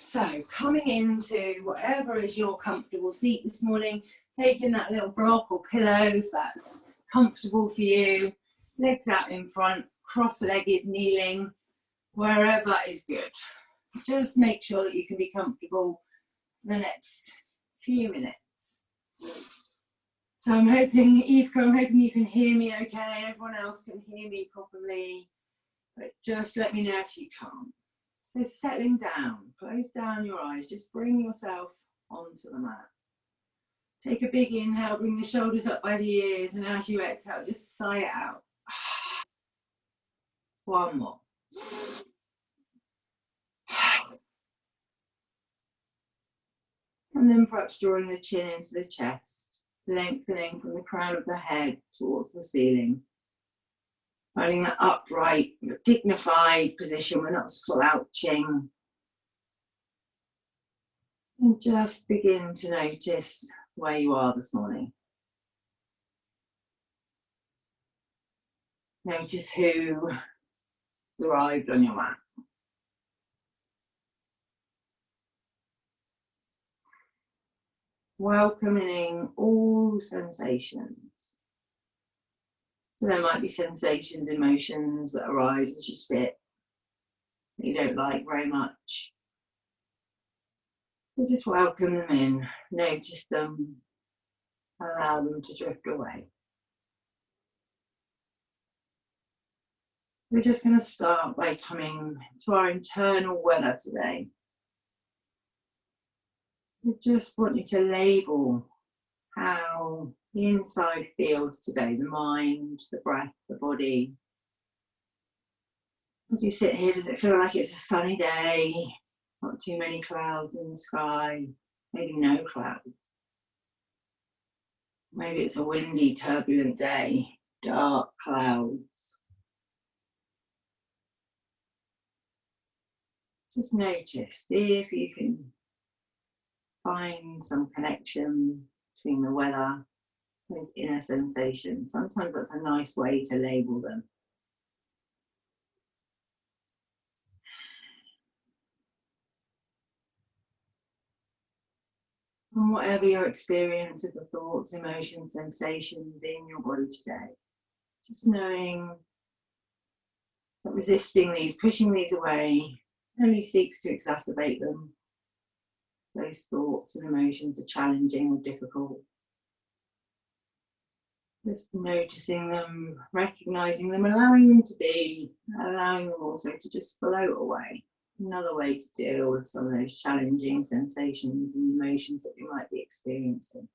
So coming into whatever is your comfortable seat this morning, taking that little block or pillow if that's comfortable for you, legs out in front, cross-legged, kneeling, wherever is good. Just make sure that you can be comfortable for the next few minutes. So I'm hoping, Eva, you can hear me okay, everyone else can hear me properly, but just let me know if you can't. So settling down, close down your eyes, just bring yourself onto the mat. Take a big inhale, bring the shoulders up by the ears, and as you exhale, just sigh it out. One more. And then perhaps drawing the chin into the chest, lengthening from the crown of the head towards the ceiling. Finding that upright, dignified position, we're not slouching. And just begin to notice where you are this morning. Notice who has arrived on your mat. Welcoming all sensations. So there might be sensations, emotions that arise as you sit that you don't like very much. But just welcome them in, notice them, allow them to drift away. We're just going to start by coming to our internal weather today. I just want you to label how the inside feels today, the mind, the breath, the body. As you sit here, does it feel like it's a sunny day? Not too many clouds in the sky, maybe no clouds. Maybe it's a windy, turbulent day, dark clouds. Just notice, see if you can find some connection between the weather, those inner sensations. Sometimes that's a nice way to label them. And whatever your experience of the thoughts, emotions, sensations in your body today, just knowing that resisting these, pushing these away, only seeks to exacerbate them. Those thoughts and emotions are challenging or difficult. Just noticing them, recognizing them, allowing them to be, allowing them also to just float away. Another way to deal with some of those challenging sensations and emotions that you might be experiencing.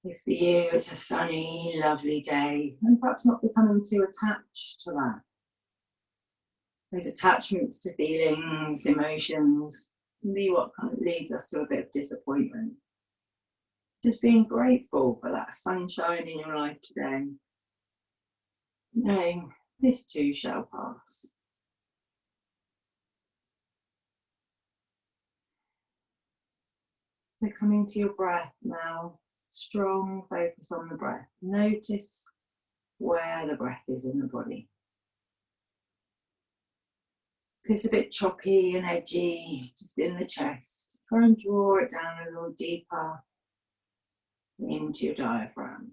If for you it's a sunny, lovely day, and perhaps not becoming too attached to that. Those attachments to feelings, emotions, can be what kind of leads us to a bit of disappointment. Just being grateful for that sunshine in your life today. Knowing this too shall pass. So coming to your breath now, strong focus on the breath. Notice where the breath is in the body. If it's a bit choppy and edgy, just in the chest, try and draw it down a little deeper into your diaphragm.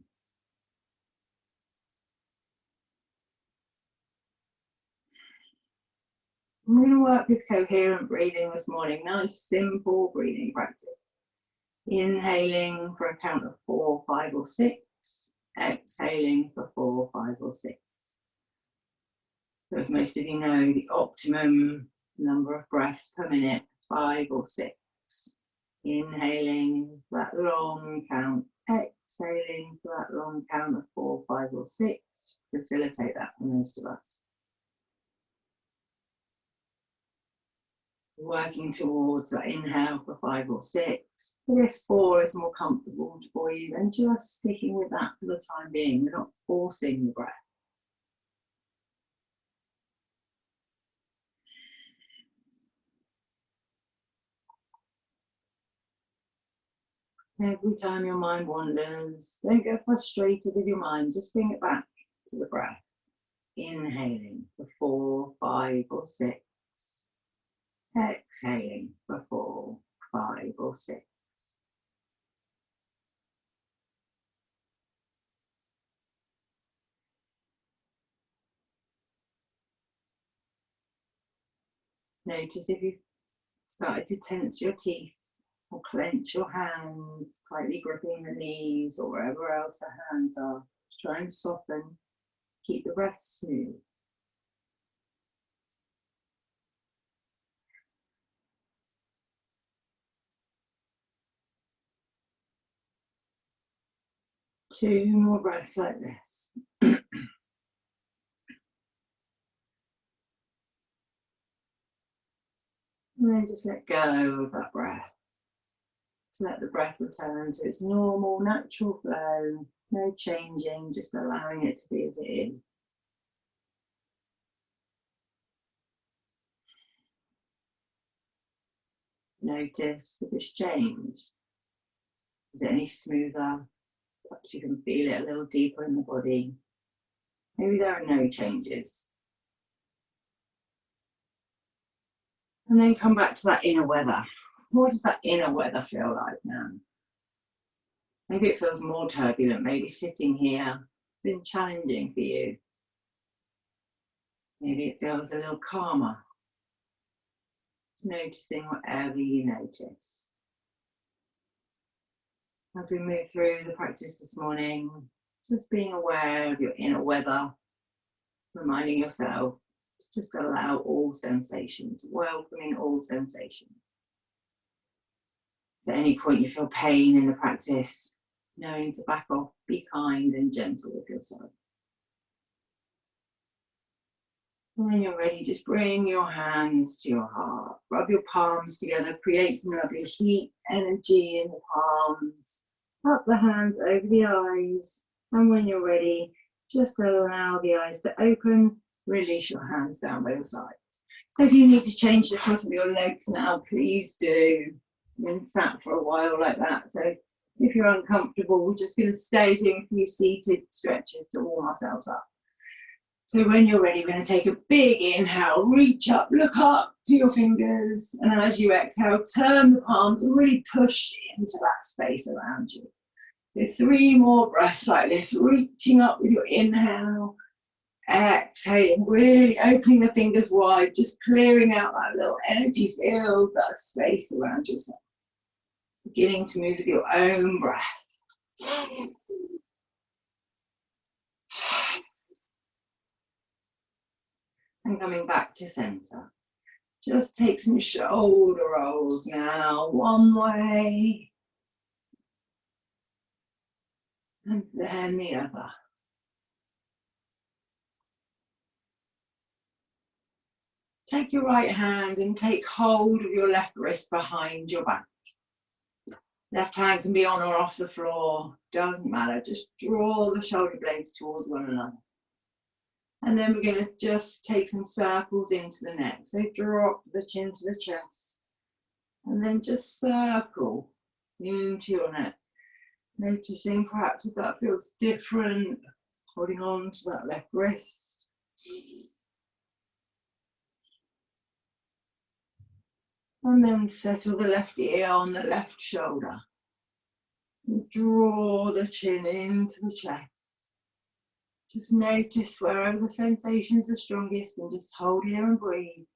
I'm going to work with coherent breathing this morning. Nice, simple breathing practice. Inhaling for a count of 4, 5, or 6. Exhaling for 4, 5, or 6. So as most of you know, the optimum number of breaths per minute, 5 or 6. Inhaling for that long count. Exhaling for that long count of 4, 5, or 6. Facilitate that for most of us. Working towards that inhale for 5 or 6. But if 4 is more comfortable for you, then just sticking with that for the time being. We're not forcing the breath. Every time your mind wanders, don't get frustrated with your mind, just bring it back to the breath. Inhaling for 4, 5, or 6. Exhaling for 4, 5 or 6. Notice if you've started to tense your teeth or clench your hands, tightly gripping the knees or wherever else the hands are. Just try and soften, keep the breath smooth. Two more breaths like this. And then just let go of that breath. Just let the breath return to its normal, natural flow. No changing, just allowing it to be as it is. Notice if it's changed. Is it any smoother? Perhaps you can feel it a little deeper in the body. Maybe there are no changes. And then come back to that inner weather. What does that inner weather feel like now? Maybe it feels more turbulent. Maybe sitting here has been challenging for you. Maybe it feels a little calmer. Just noticing whatever you notice. As we move through the practice this morning, just being aware of your inner weather, reminding yourself to just allow all sensations, welcoming all sensations. If at any point you feel pain in the practice, knowing to back off, be kind and gentle with yourself. And when you're ready, just bring your hands to your heart. Rub your palms together, create some lovely heat, energy in the palms. Up the hands over the eyes. And when you're ready, just allow the eyes to open. Release your hands down by your sides. So if you need to change the foot of your legs now, please do. You've been sat for a while like that. So if you're uncomfortable, we're just going to stay doing a few seated stretches to warm ourselves up. So when you're ready, we're going to take a big inhale, reach up, look up to your fingers. And as you exhale, turn the palms and really push into that space around you. So 3 more breaths like this, reaching up with your inhale, exhaling, really opening the fingers wide, just clearing out that little energy field, that space around yourself. Beginning to move with your own breath. And coming back to center. Just take some shoulder rolls now, one way, and then the other. Take your right hand and take hold of your left wrist behind your back. Left hand can be on or off the floor, doesn't matter. Just draw the shoulder blades towards one another. And then we're going to just take some circles into the neck. So drop the chin to the chest. And then just circle into your neck. Noticing perhaps if that feels different, holding on to that left wrist. And then settle the left ear on the left shoulder. And draw the chin into the chest. Just notice wherever the sensations are strongest and just hold here and breathe.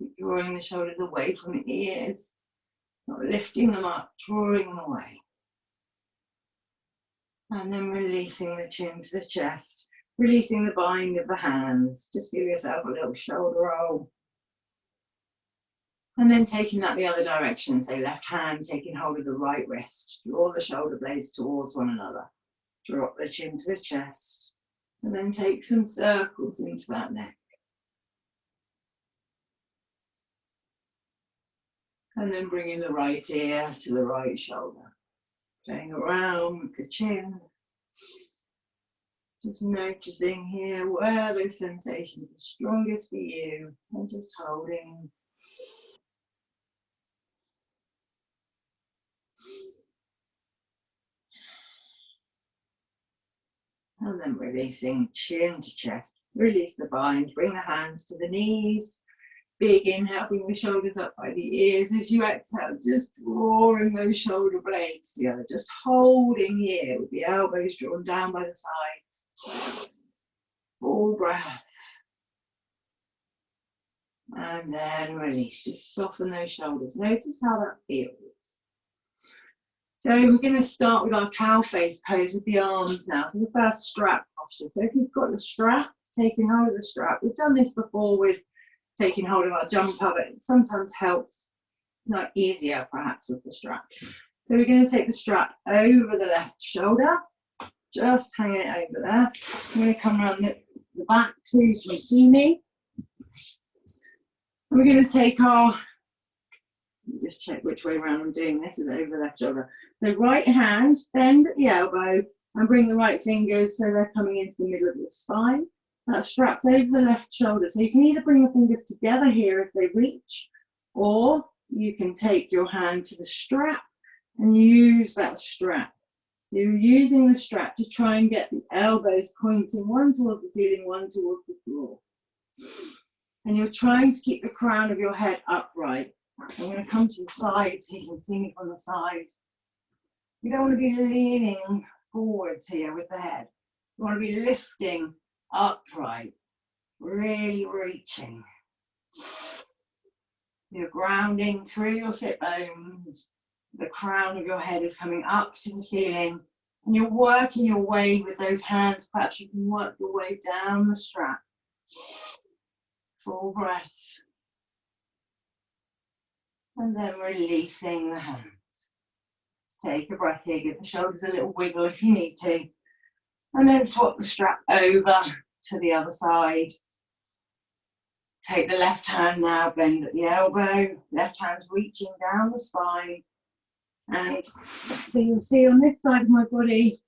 Keep drawing the shoulders away from the ears, not lifting them up, drawing them away. And then releasing the chin to the chest, releasing the bind of the hands. Just give yourself a little shoulder roll. And then taking that the other direction, so left hand taking hold of the right wrist. Draw the shoulder blades towards one another. Drop the chin to the chest. And then take some circles into that neck. And then bringing the right ear to the right shoulder. Playing around with the chin. Just noticing here where those sensations are strongest for you. And just holding. And then releasing chin to chest. Release the bind, bring the hands to the knees. Big inhale, bring the shoulders up by the ears. As you exhale, just drawing those shoulder blades together, just holding here with the elbows drawn down by the sides. Full breath. And then release, just soften those shoulders. Notice how that feels. So we're going to start with our cow face pose with the arms now. So the first strap posture. So if you've got the strap, taking hold of the strap. We've done this before with taking hold of our jumper, but it sometimes helps, not easier perhaps with the strap. So we're going to take the strap over the left shoulder, just hanging it over there. I'm going to come around the back so you can see me. And we're going to take our, just check which way around I'm doing this, is over the left shoulder. So right hand, bend at the elbow and bring the right fingers so they're coming into the middle of your spine. That straps over the left shoulder. So you can either bring the fingers together here if they reach, or you can take your hand to the strap and use that strap. You're using the strap to try and get the elbows pointing one towards the ceiling, one towards the floor. And you're trying to keep the crown of your head upright. I'm going to come to the side so you can see me from the side. You don't want to be leaning forwards here with the head. You want to be lifting upright, really reaching. You're grounding through your sit bones. The crown of your head is coming up to the ceiling, and you're working your way with those hands. Perhaps you can work your way down the strap. Full breath. And then releasing the hands. Take a breath here, give the shoulders a little wiggle if you need to. And then swap the strap over to the other side. Take the left hand now, bend at the elbow. Left hand's reaching down the spine. And so you'll see on this side of my body,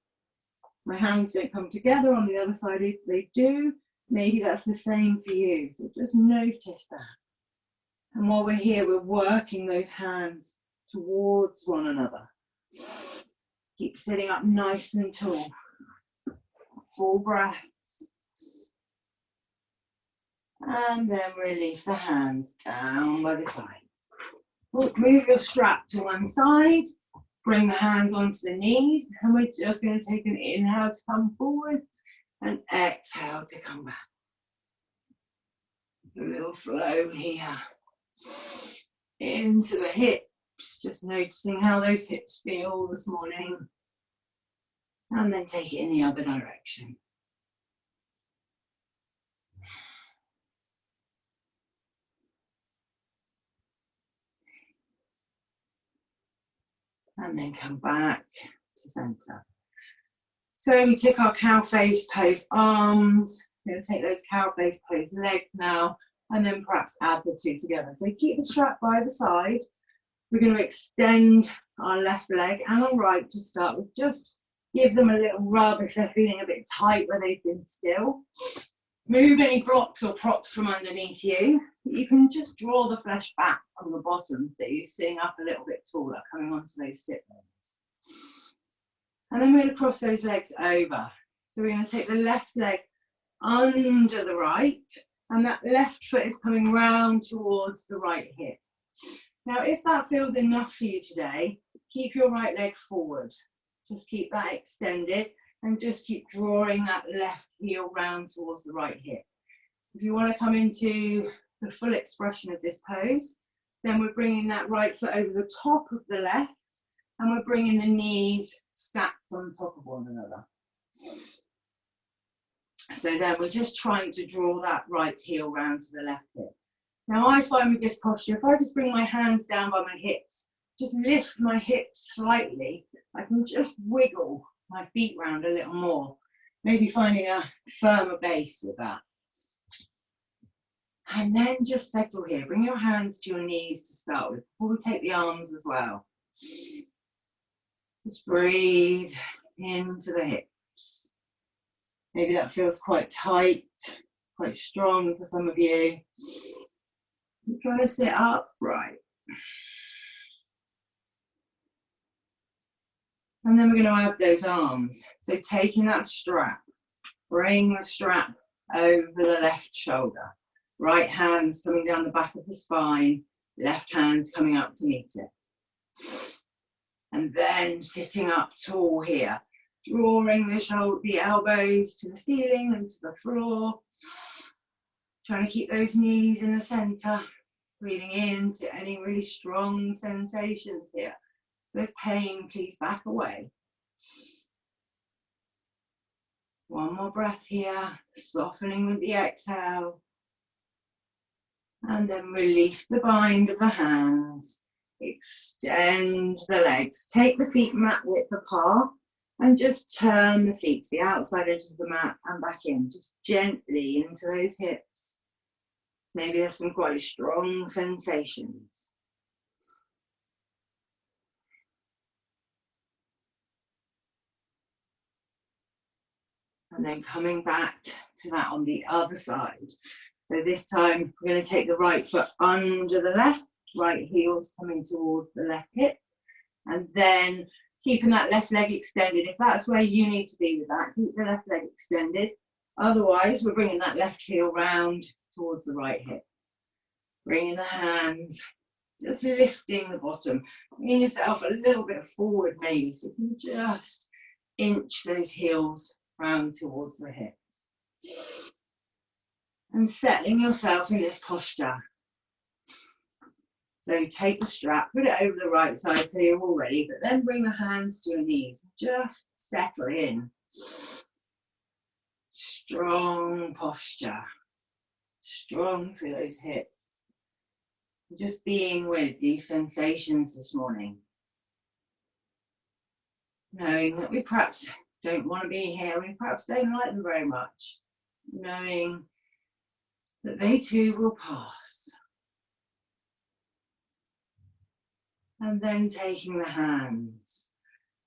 my hands don't come together. On the other side, if they do, maybe that's the same for you. So just notice that. And while we're here, we're working those hands towards one another. Keep sitting up nice and tall. Full breaths. And then release the hands down by the sides. Move your strap to one side. Bring the hands onto the knees. And we're just going to take an inhale to come forwards and exhale to come back. A little flow here. Into the hips. Just noticing how those hips feel this morning. And then take it in the other direction. And then come back to center. So we took our cow face pose arms. We're going to take those cow face pose legs now, and then perhaps add the two together. So keep the strap by the side. We're going to extend our left leg and our right to start with. Just give them a little rub if they're feeling a bit tight where they've been still. Move any blocks or props from underneath you. You can just draw the flesh back from the bottom so you're sitting up a little bit taller, coming onto those sit bones. And then we're going to cross those legs over. So we're going to take the left leg under the right, and that left foot is coming round towards the right hip. Now, if that feels enough for you today, keep your right leg forward. Just keep that extended and just keep drawing that left heel round towards the right hip. If you want to come into the full expression of this pose, then we're bringing that right foot over the top of the left, and we're bringing the knees stacked on top of one another. So then we're just trying to draw that right heel round to the left hip. Now I find with this posture, if I just bring my hands down by my hips, just lift my hips slightly, I can just wiggle my feet round a little more, maybe finding a firmer base with that. And then just settle here. Bring your hands to your knees to start with, before we take the arms as well. Just breathe into the hips. Maybe that feels quite tight, quite strong for some of you. You're trying to sit upright. And then we're going to add those arms. So taking that strap, bring the strap over the left shoulder. Right hand's coming down the back of the spine, left hand's coming up to meet it. And then sitting up tall here, drawing the elbows to the ceiling and to the floor. Trying to keep those knees in the center, breathing into any really strong sensations here. If there's pain, please back away. One more breath here, softening with the exhale. And then release the bind of the hands. Extend the legs. Take the feet mat width apart and just turn the feet to the outside edge of the mat and back in. Just gently into those hips. Maybe there's some quite strong sensations. And then coming back to that on the other side. So this time we're going to take the right foot under the left, right heel's coming towards the left hip. And then keeping that left leg extended. If that's where you need to be with that, keep the left leg extended. Otherwise, we're bringing that left heel round towards the right hip. Bringing the hands, just lifting the bottom. Bringing yourself a little bit forward maybe, so you can just inch those heels round towards the hips. And settling yourself in this posture. So take the strap, put it over the right side so you're all ready, but then bring the hands to your knees. Just settle in. Strong posture. Strong through those hips. Just being with these sensations this morning. Knowing that we perhaps don't want to be here, we perhaps don't like them very much. Knowing that they too will pass. And then taking the hands.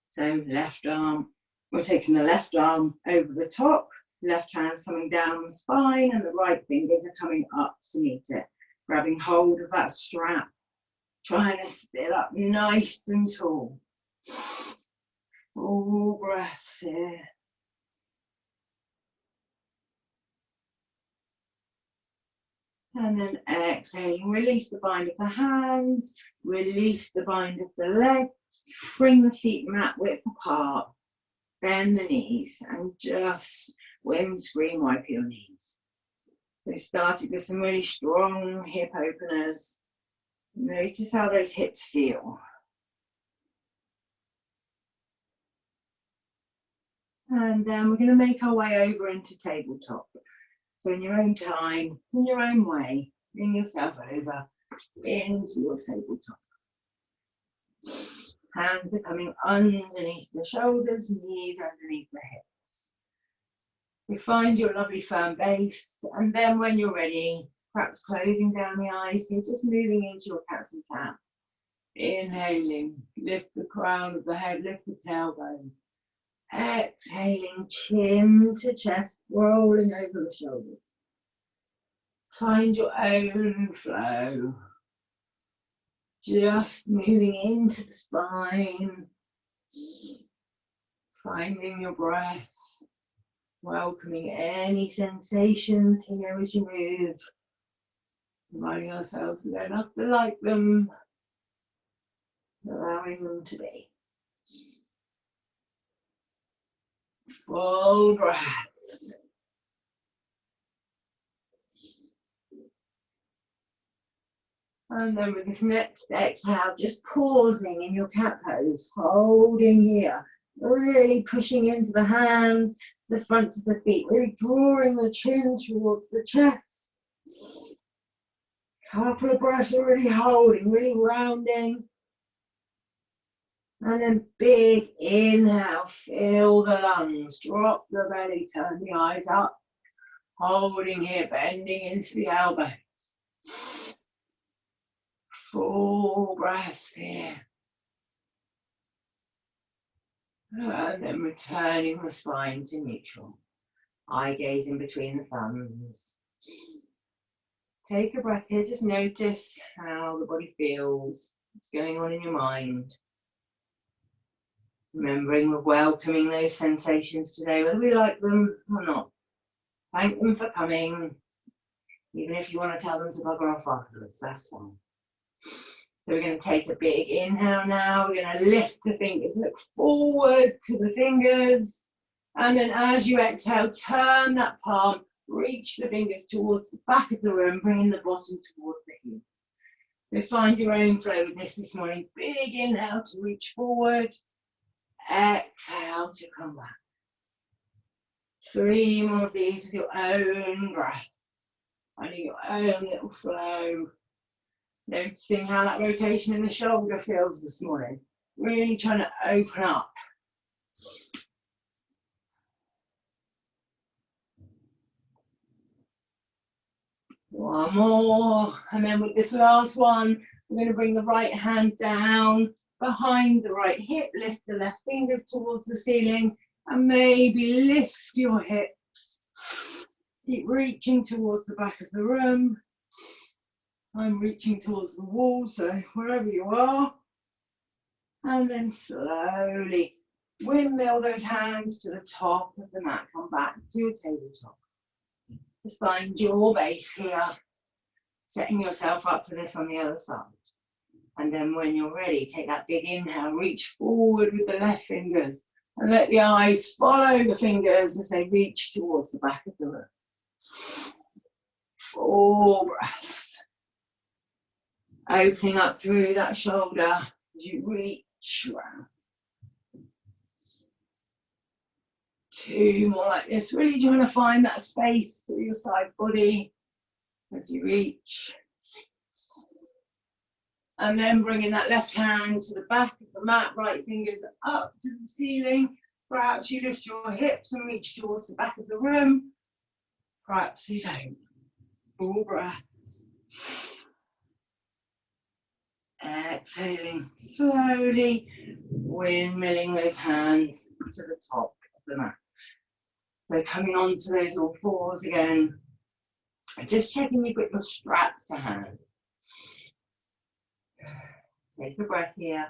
So left arm, we're taking the left arm over the top, left hand's coming down the spine and the right fingers are coming up to meet it. Grabbing hold of that strap, trying to sit up nice and tall. Full breaths here. And then exhaling, release the bind of the hands, release the bind of the legs, bring the feet mat width apart, bend the knees and just windscreen wipe your knees. So starting with some really strong hip openers. Notice how those hips feel. And then we're going to make our way over into tabletop. So in your own time, in your own way, bring yourself over into your tabletop. Hands are coming underneath the shoulders, knees underneath the hips. You find your lovely firm base, and then when you're ready, perhaps closing down the eyes, you're just moving into your cats and cats. Inhaling, lift the crown of the head, lift the tailbone. Exhaling, chin to chest, rolling over the shoulders. Find your own flow. Just moving into the spine. Finding your breath. Welcoming any sensations here as you move. Reminding ourselves we don't have to like them. Allowing them to be. Full breaths. And then with this next exhale, just pausing in your cat pose, holding here, really pushing into the hands, the fronts of the feet, really drawing the chin towards the chest. Couple of breaths, really holding, really rounding. And then big inhale, fill the lungs, drop the belly, turn the eyes up. Holding here, bending into the elbows. Full breaths here. And then returning the spine to neutral. Eye gaze in between the thumbs. Take a breath here, just notice how the body feels. What's going on in your mind. Remembering we're welcoming those sensations today, whether we like them or not. Thank them for coming. Even if you want to tell them to bugger off afterwards, that's fine. So we're going to take a big inhale now. We're going to lift the fingers, look forward to the fingers. And then as you exhale, turn that palm, reach the fingers towards the back of the room, bringing the bottom towards the heels. So find your own flow with this morning. Big inhale to reach forward. Exhale to come back. 3 more of these with your own breath. Finding your own little flow. Noticing how that rotation in the shoulder feels this morning. Really trying to open up. One more. And then with this last one, we're going to bring the right hand down behind the right hip. Lift the left fingers towards the ceiling and maybe lift your hips. Keep reaching towards the back of the room. I'm reaching towards the wall, so wherever you are. And then slowly windmill those hands to the top of the mat. Come back to your tabletop. Just find your base here. Setting yourself up for this on the other side. And then when you're ready, take that big inhale. Reach forward with the left fingers. And let the eyes follow the fingers as they reach towards the back of the room. 4 breaths. Opening up through that shoulder as you reach around. 2 more like this. Really trying to find that space through your side body as you reach. And then bringing that left hand to the back of the mat, right fingers up to the ceiling. Perhaps you lift your hips and reach towards the back of the room. Perhaps you don't. 4 breaths. Exhaling slowly, windmilling those hands to the top of the mat. So coming on to those all fours again. Just checking you've got your straps to hand. Take a breath here.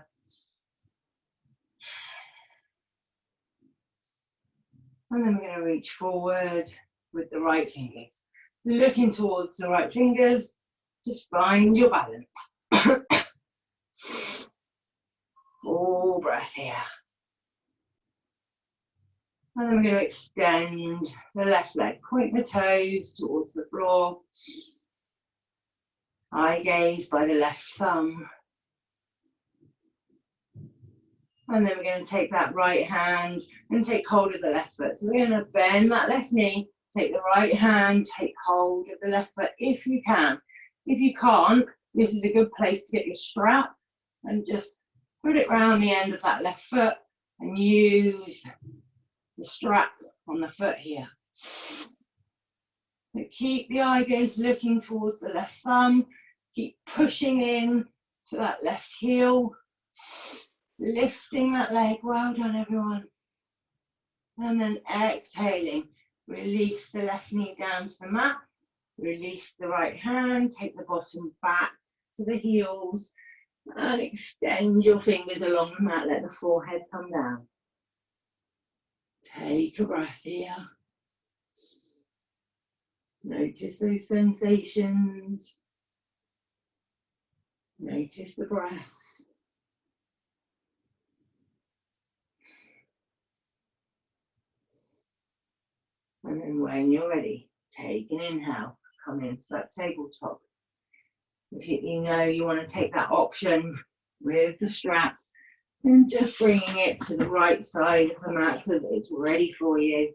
And then we're going to reach forward with the right fingers. Looking towards the right fingers, just find your balance. 4 breath here. And then we're going to extend the left leg, point the toes towards the floor. Eye gaze by the left thumb. And then we're going to take that right hand and take hold of the left foot. So we're going to bend that left knee, take the right hand, take hold of the left foot if you can. If you can't, this is a good place to get your strap and just put it around the end of that left foot and use the strap on the foot here. So keep the eye gaze looking towards the left thumb. Keep pushing in to that left heel. Lifting that leg. Well done, everyone. And then exhaling. Release the left knee down to the mat. Release the right hand. Take the bottom back to the heels. And extend your fingers along the mat. Let the forehead come down. Take a breath here. Notice those sensations. Notice the breath. And then when you're ready, take an inhale. Come into that tabletop. If you know you want to take that option with the strap, and just bringing it to the right side of the mat so that it's ready for you.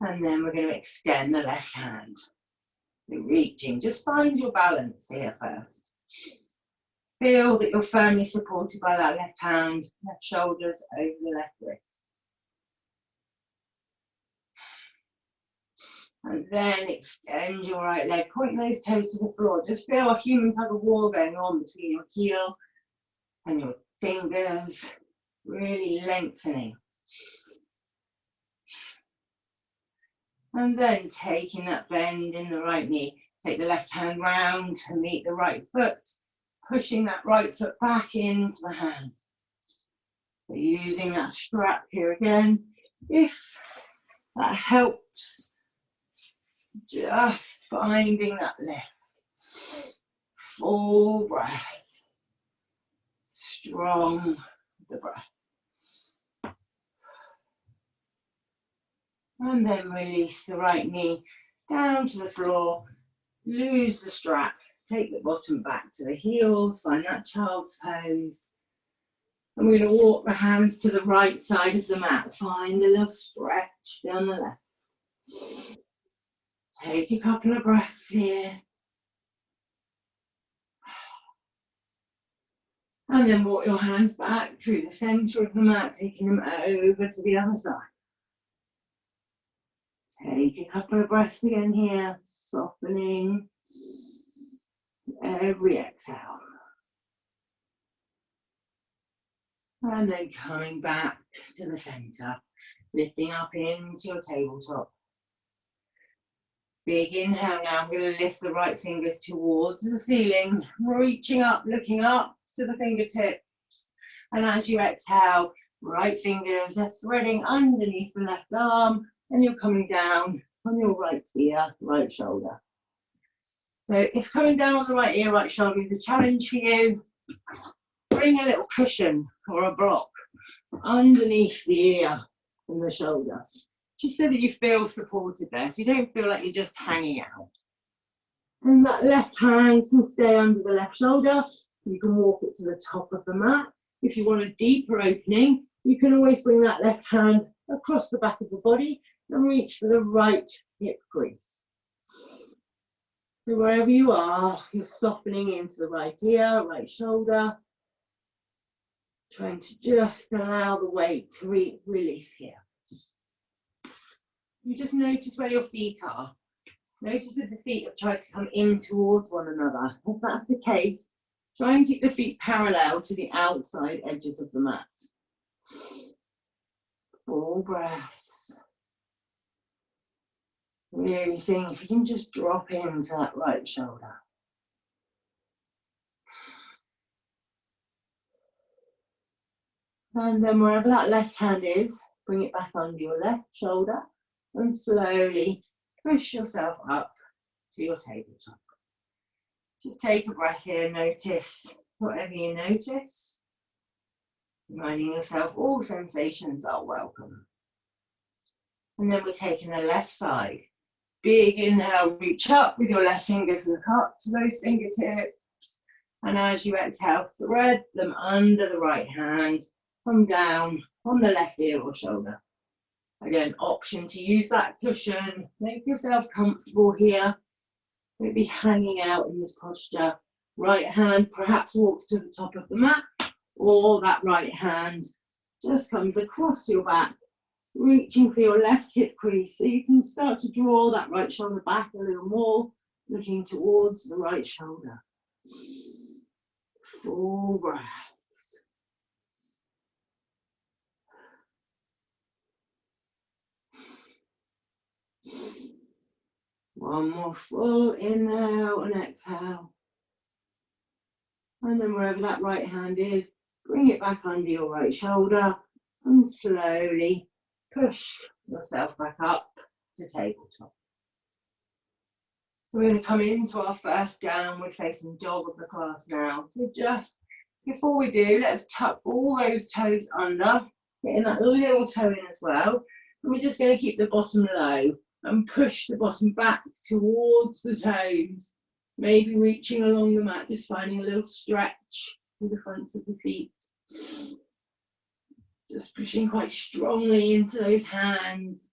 And then we're going to extend the left hand. You're reaching. Just find your balance here first. Feel that you're firmly supported by that left hand, left shoulders over the left wrist. And then extend your right leg, point those toes to the floor. Just feel a human tug of war going on between your heel and your fingers, really lengthening. And then taking that bend in the right knee, take the left hand round to meet the right foot, pushing that right foot back into the hand. So using that strap here again, if that helps Just finding that lift. Full breath. Strong the breath. And then release the right knee down to the floor. Lose the strap. Take the bottom back to the heels. Find that child's pose. And we're going to walk the hands to the right side of the mat. Find a little stretch down the left. Take a couple of breaths here. And then walk your hands back through the centre of the mat, taking them over to the other side. Take a couple of breaths again here, softening every exhale. And then coming back to the centre, lifting up into your tabletop. Big inhale now, I'm going to lift the right fingers towards the ceiling, reaching up, looking up to the fingertips. And as you exhale, right fingers are threading underneath the left arm, and you're coming down on your right ear, right shoulder. So if coming down on the right ear, right shoulder is a challenge for you, bring a little cushion or a block underneath the ear and the shoulder, just so that you feel supported there, so you don't feel like you're just hanging out. And that left hand can stay under the left shoulder. You can walk it to the top of the mat. If you want a deeper opening, you can always bring that left hand across the back of the body and reach for the right hip crease. So wherever you are, you're softening into the right ear, right shoulder, trying to just allow the weight to release here. You just notice where your feet are. Notice if the feet have tried to come in towards one another. If that's the case, try and keep the feet parallel to the outside edges of the mat. Full breaths. Really seeing if you can just drop into that right shoulder. And then wherever that left hand is, bring it back under your left shoulder and slowly push yourself up to your tabletop. Just take a breath here, notice whatever you notice. Reminding yourself all sensations are welcome. And then we're taking the left side. Big inhale, reach up with your left fingers, look up to those fingertips. And as you exhale, thread them under the right hand, come down on the left ear or shoulder. Again, option to use that cushion, make yourself comfortable here. Maybe hanging out in this posture. Right hand perhaps walks to the top of the mat, or that right hand just comes across your back, reaching for your left hip crease, so you can start to draw that right shoulder back a little more, looking towards the right shoulder. Full breaths. One more full inhale and exhale. And then wherever that right hand is, bring it back under your right shoulder and slowly push yourself back up to tabletop. So we're going to come into our first downward facing dog of the class now. So just before we do, let's tuck all those toes under, getting that little toe in as well. And we're just going to keep the bottom low and push the bottom back towards the toes. Maybe reaching along the mat, just finding a little stretch with the fronts of the feet. Just pushing quite strongly into those hands.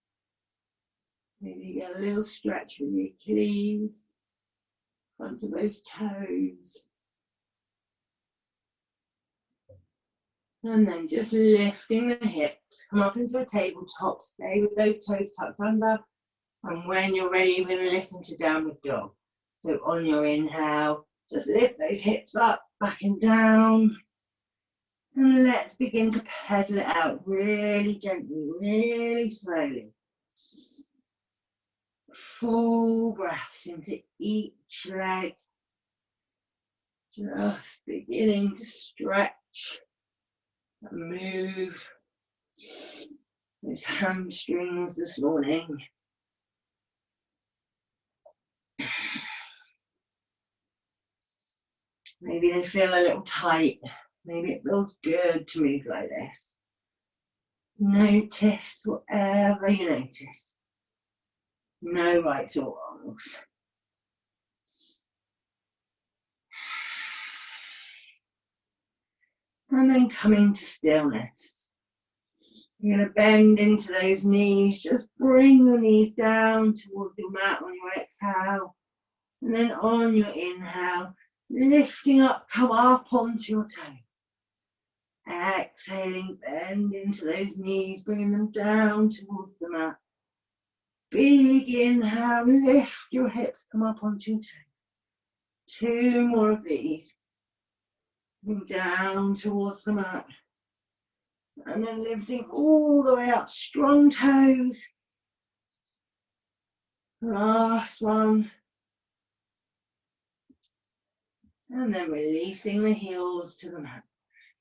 Maybe get a little stretch with your Achilles, front of those toes. And then just lifting the hips, come up into a tabletop, stay with those toes tucked under. And when you're ready, we're going to lift into downward dog. So on your inhale, just lift those hips up, back and down. And let's begin to pedal it out really gently, really slowly. Full breaths into each leg. Just beginning to stretch and move those hamstrings this morning. Maybe they feel a little tight. Maybe it feels good to move like this. Notice whatever you notice. No rights or wrongs. And then coming to stillness. You're going to bend into those knees. Just bring your knees down towards your mat on your exhale. And then on your inhale, lifting up, come up onto your toes. Exhaling, bend into those knees, bringing them down towards the mat. Big inhale, lift your hips, come up onto your toes. 2 more of these. Down towards the mat. And then lifting all the way up, strong toes. Last one. And then releasing the heels to the mat.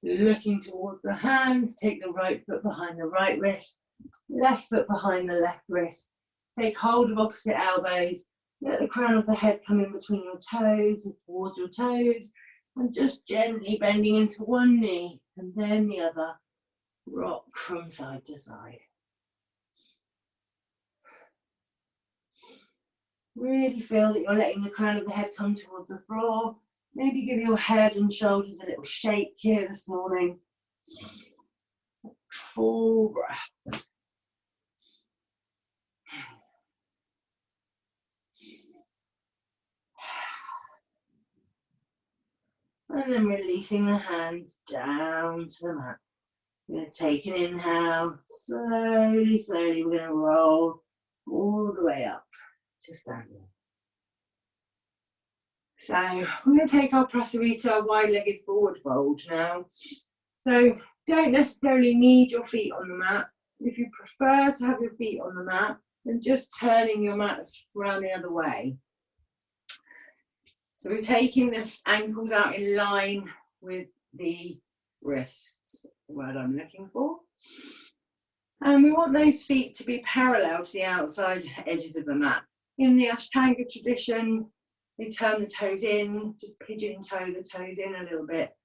Looking towards the hands, take the right foot behind the right wrist, left foot behind the left wrist. Take hold of opposite elbows. Let the crown of the head come in between your toes and towards your toes. And just gently bending into one knee and then the other. Rock from side to side. Really feel that you're letting the crown of the head come towards the floor. Maybe give your head and shoulders a little shake here this morning. Full breaths. And then releasing the hands down to the mat. We're going to take an inhale. Slowly, slowly, we're going to roll all the way up to standing. So we're going to take our Prasarita wide-legged forward fold now. So don't necessarily need your feet on the mat. If you prefer to have your feet on the mat, then just turning your mats around the other way. So we're taking the ankles out in line with the wrists, the word I'm looking for. And we want those feet to be parallel to the outside edges of the mat. In the Ashtanga tradition, they turn the toes in, just pigeon toe the toes in a little bit.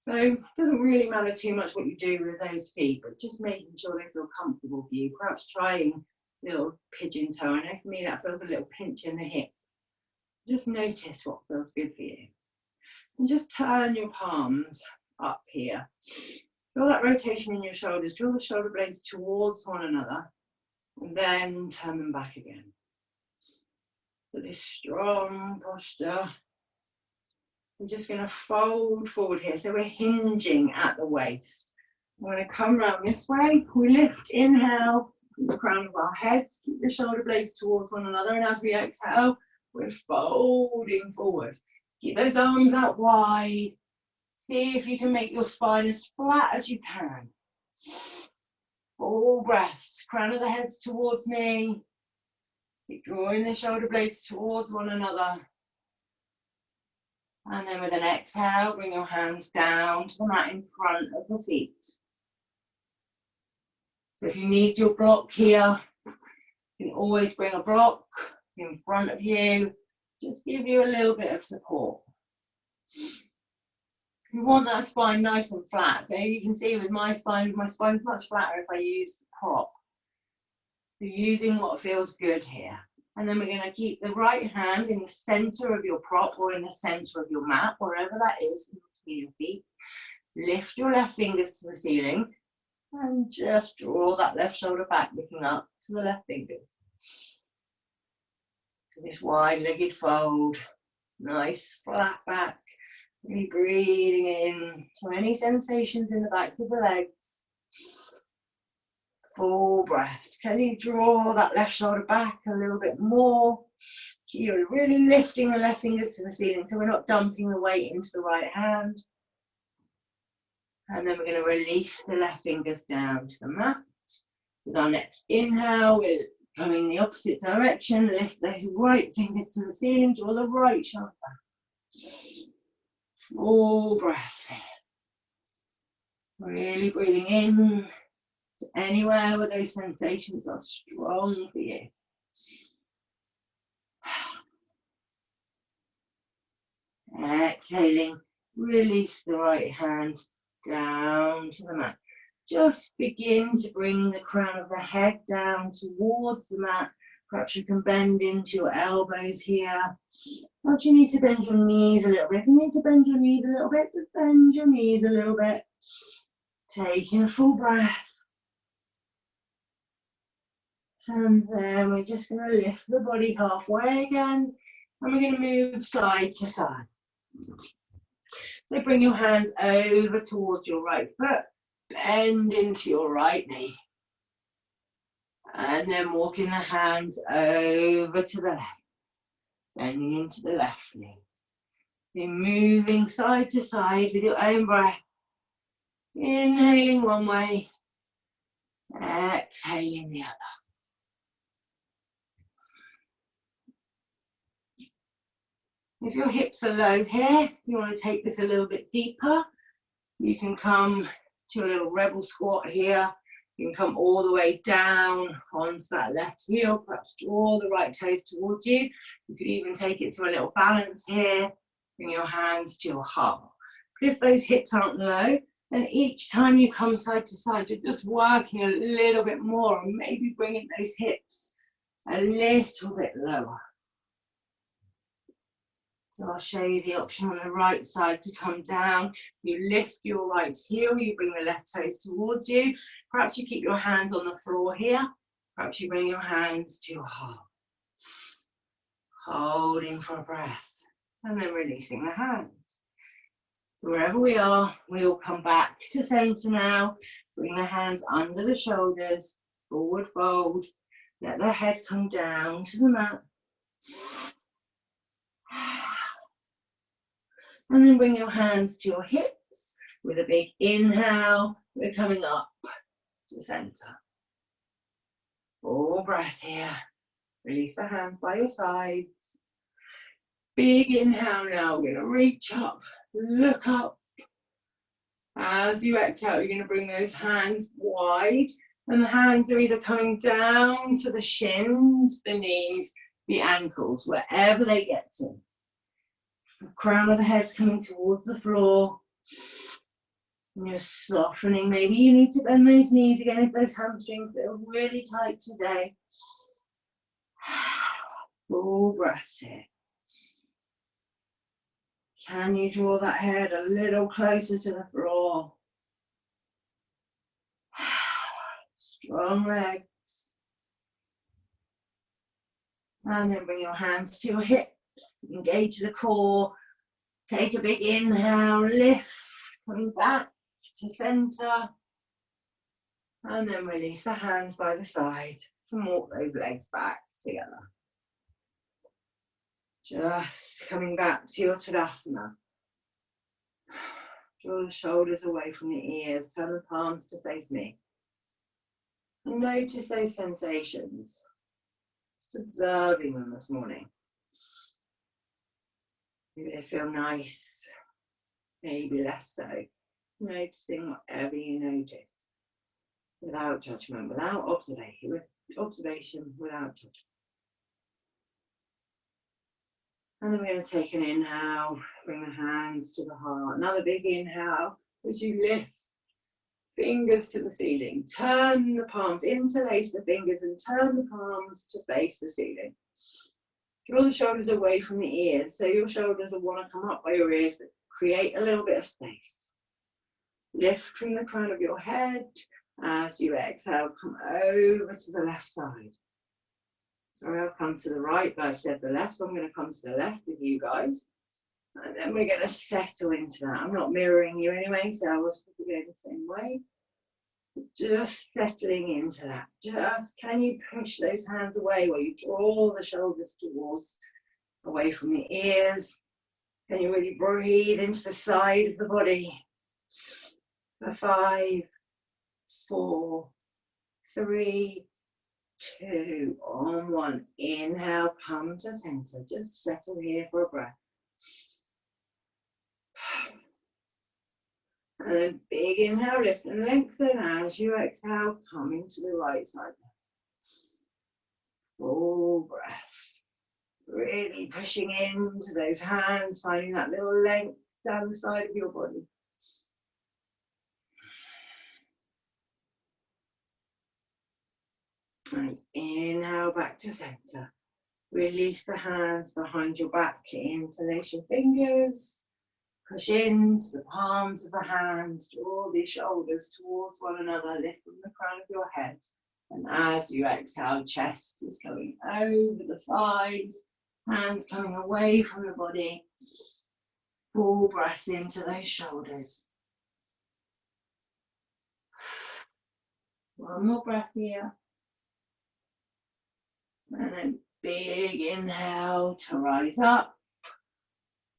So it doesn't really matter too much what you do with those feet, but just making sure they feel comfortable for you. Perhaps trying a little pigeon toe. I know for me that feels a little pinch in the hip. Just notice what feels good for you. And just turn your palms up here. Feel that rotation in your shoulders. Draw the shoulder blades towards one another. And then turn them back again. So this strong posture. We're just going to fold forward here. So we're hinging at the waist. We're going to come around this way. We lift, inhale, the crown of our heads. Keep the shoulder blades towards one another. And as we exhale, we're folding forward. Keep those arms out wide. See if you can make your spine as flat as you can. Full breaths. Crown of the heads towards me. Keep drawing the shoulder blades towards one another. And then with an exhale, bring your hands down to the mat in front of the feet. So if you need your block here, you can always bring a block in front of you. Just give you a little bit of support. You want that spine nice and flat. So you can see with my spine is much flatter if I use the prop. So using what feels good here. And then we're going to keep the right hand in the center of your prop or in the center of your mat, wherever that is in between your feet. Lift your left fingers to the ceiling and just draw that left shoulder back, looking up to the left fingers. This wide-legged fold, nice flat back. Really breathing in to any sensations in the backs of the legs. Full breaths. Can you draw that left shoulder back a little bit more? You're really lifting the left fingers to the ceiling so we're not dumping the weight into the right hand. And then we're going to release the left fingers down to the mat. With our next inhale, we're coming the opposite direction. Lift those right fingers to the ceiling, draw the right shoulder back. Full breath. Really breathing in to anywhere where those sensations are strong for you. Exhaling, Release the right hand down to the mat. Just begin to bring the crown of the head down towards the mat. Perhaps you can bend into your elbows here. Perhaps you need to bend your knees a little bit. If you need to bend your knees a little bit, just bend your knees a little bit. Taking a full breath. And then we're just going to lift the body halfway again. And we're going to move side to side. So bring your hands over towards your right foot. Bend into your right knee. And then walking the hands over to the left. Bending into the left knee. So moving side to side with your own breath. Inhaling one way. Exhaling the other. If your hips are low here, you want to take this a little bit deeper. You can come to a little rebel squat here. You can come all the way down onto that left heel, perhaps draw the right toes towards you. You could even take it to a little balance here. Bring your hands to your heart. But if those hips aren't low, then each time you come side to side, you're just working a little bit more and maybe bringing those hips a little bit lower. So I'll show you the option on the right side to come down. You lift your right heel, you bring the left toes towards you. Perhaps you keep your hands on the floor here. Perhaps you bring your hands to your heart. Holding for a breath and then releasing the hands. So wherever we are, we'll come back to center now. Bring the hands under the shoulders, forward fold. Let the head come down to the mat. And then bring your hands to your hips with a big inhale. We're coming up to center. Full breath here. Release the hands by your sides. Big inhale now. We're going to reach up, look up. As you exhale, you're going to bring those hands wide. And the hands are either coming down to the shins, the knees, the ankles, wherever they get to. The crown of the head's coming towards the floor. And you're softening. Maybe you need to bend those knees again if those hamstrings feel really tight today. Full breath here. Can you draw that head a little closer to the floor? Strong legs. And then bring your hands to your hips. Engage the core. Take a big inhale, lift, coming back to center. And then release the hands by the side and walk those legs back together. Just coming back to your Tadasana. Draw the shoulders away from the ears, turn the palms to face me. And notice those sensations. Just observing them this morning. Maybe they feel nice, maybe less so. Noticing whatever you notice. Without judgment, without observation, without judgment. And then we're going to take an inhale, bring the hands to the heart. Another big inhale as you lift fingers to the ceiling. Turn the palms, interlace the fingers and turn the palms to face the ceiling. Draw the shoulders away from the ears. So your shoulders will want to come up by your ears, but create a little bit of space. Lift from the crown of your head. As you exhale, come over to the left side. Sorry, I've come to the right, but I've said the left, so I'm going to come to the left with you guys. And then we're going to settle into that. I'm not mirroring you anyway, so I was probably going the same way. Just settling into that. Just, can you push those hands away while you draw the shoulders towards, away from the ears? Can you really breathe into the side of the body? For 5, 4, 3, 2, on 1. Inhale, come to center. Just settle here for a breath. And then big inhale, lift and lengthen. As you exhale, come into the right side. Full breath. Really pushing into those hands, finding that little length down the side of your body. And inhale back to center. Release the hands behind your back, interlace your fingers. Push into the palms of the hands, draw the shoulders towards one another, lift from the crown of your head. And as you exhale, chest is going over the thighs, hands coming away from the body. Full breath into those shoulders. One more breath here. And then big inhale to rise up.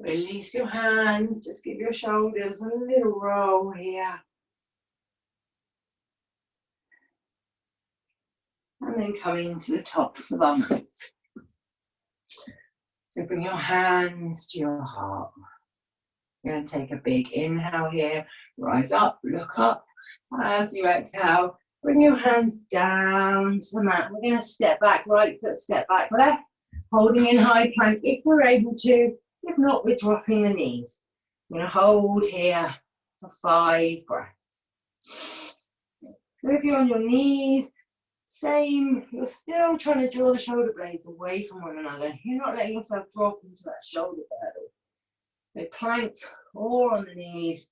Release your hands, just give your shoulders a little roll here. And then coming to the tops of our mats. So bring your hands to your heart. You're going to take a big inhale here, rise up, look up. As you exhale, bring your hands down to the mat. We're going to step back right foot, step back left, holding in high plank if we're able to. If not, we're dropping the knees. We're going to hold here for 5 breaths. So if you're on your knees, same, you're still trying to draw the shoulder blades away from one another. You're not letting yourself drop into that shoulder girdle. So plank or on the knees,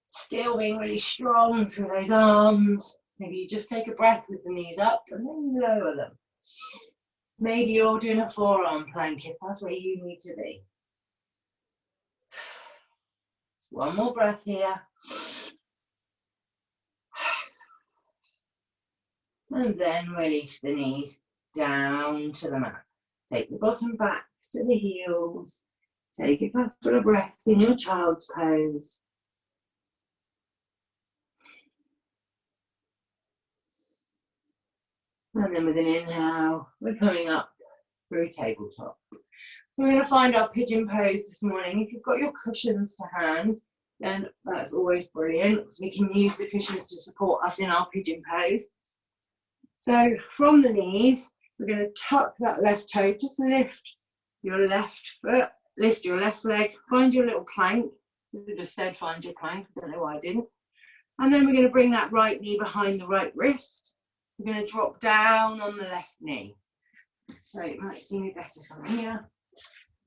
still being really strong through those arms. Maybe you just take a breath with the knees up and then lower them. Maybe you're doing a forearm plank if that's where you need to be. One more breath here. And then release the knees down to the mat. Take the bottom back to the heels. Take a couple of breaths in your child's pose. And then with an inhale, we're coming up through tabletop. So we're going to find our pigeon pose this morning. If you've got your cushions to hand, then that's always brilliant, because we can use the cushions to support us in our pigeon pose. So from the knees, we're going to tuck that left toe, just lift your left foot, lift your left leg, find your little plank. I just said find your plank, I don't know why I didn't. And then we're going to bring that right knee behind the right wrist. We're going to drop down on the left knee. So it might see me better from here.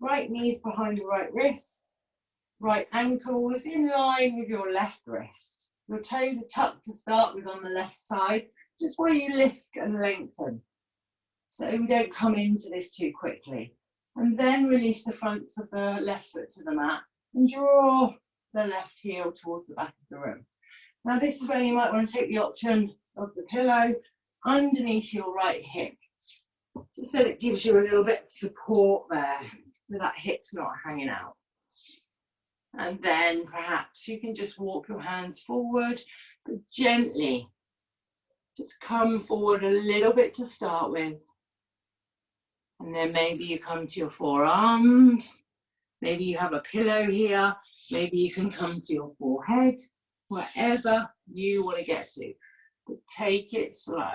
Right knee's behind the right wrist. Right ankle is in line with your left wrist. Your toes are tucked to start with on the left side, just where you lift and lengthen. So we don't come into this too quickly. And then release the fronts of the left foot to the mat and draw the left heel towards the back of the room. Now this is where you might want to take the option of the pillow underneath your right hip, just so that it gives you a little bit of support there, so that hip's not hanging out. And then perhaps you can just walk your hands forward, but gently just come forward a little bit to start with. And then maybe you come to your forearms, maybe you have a pillow here, maybe you can come to your forehead, wherever you want to get to. But take it slow.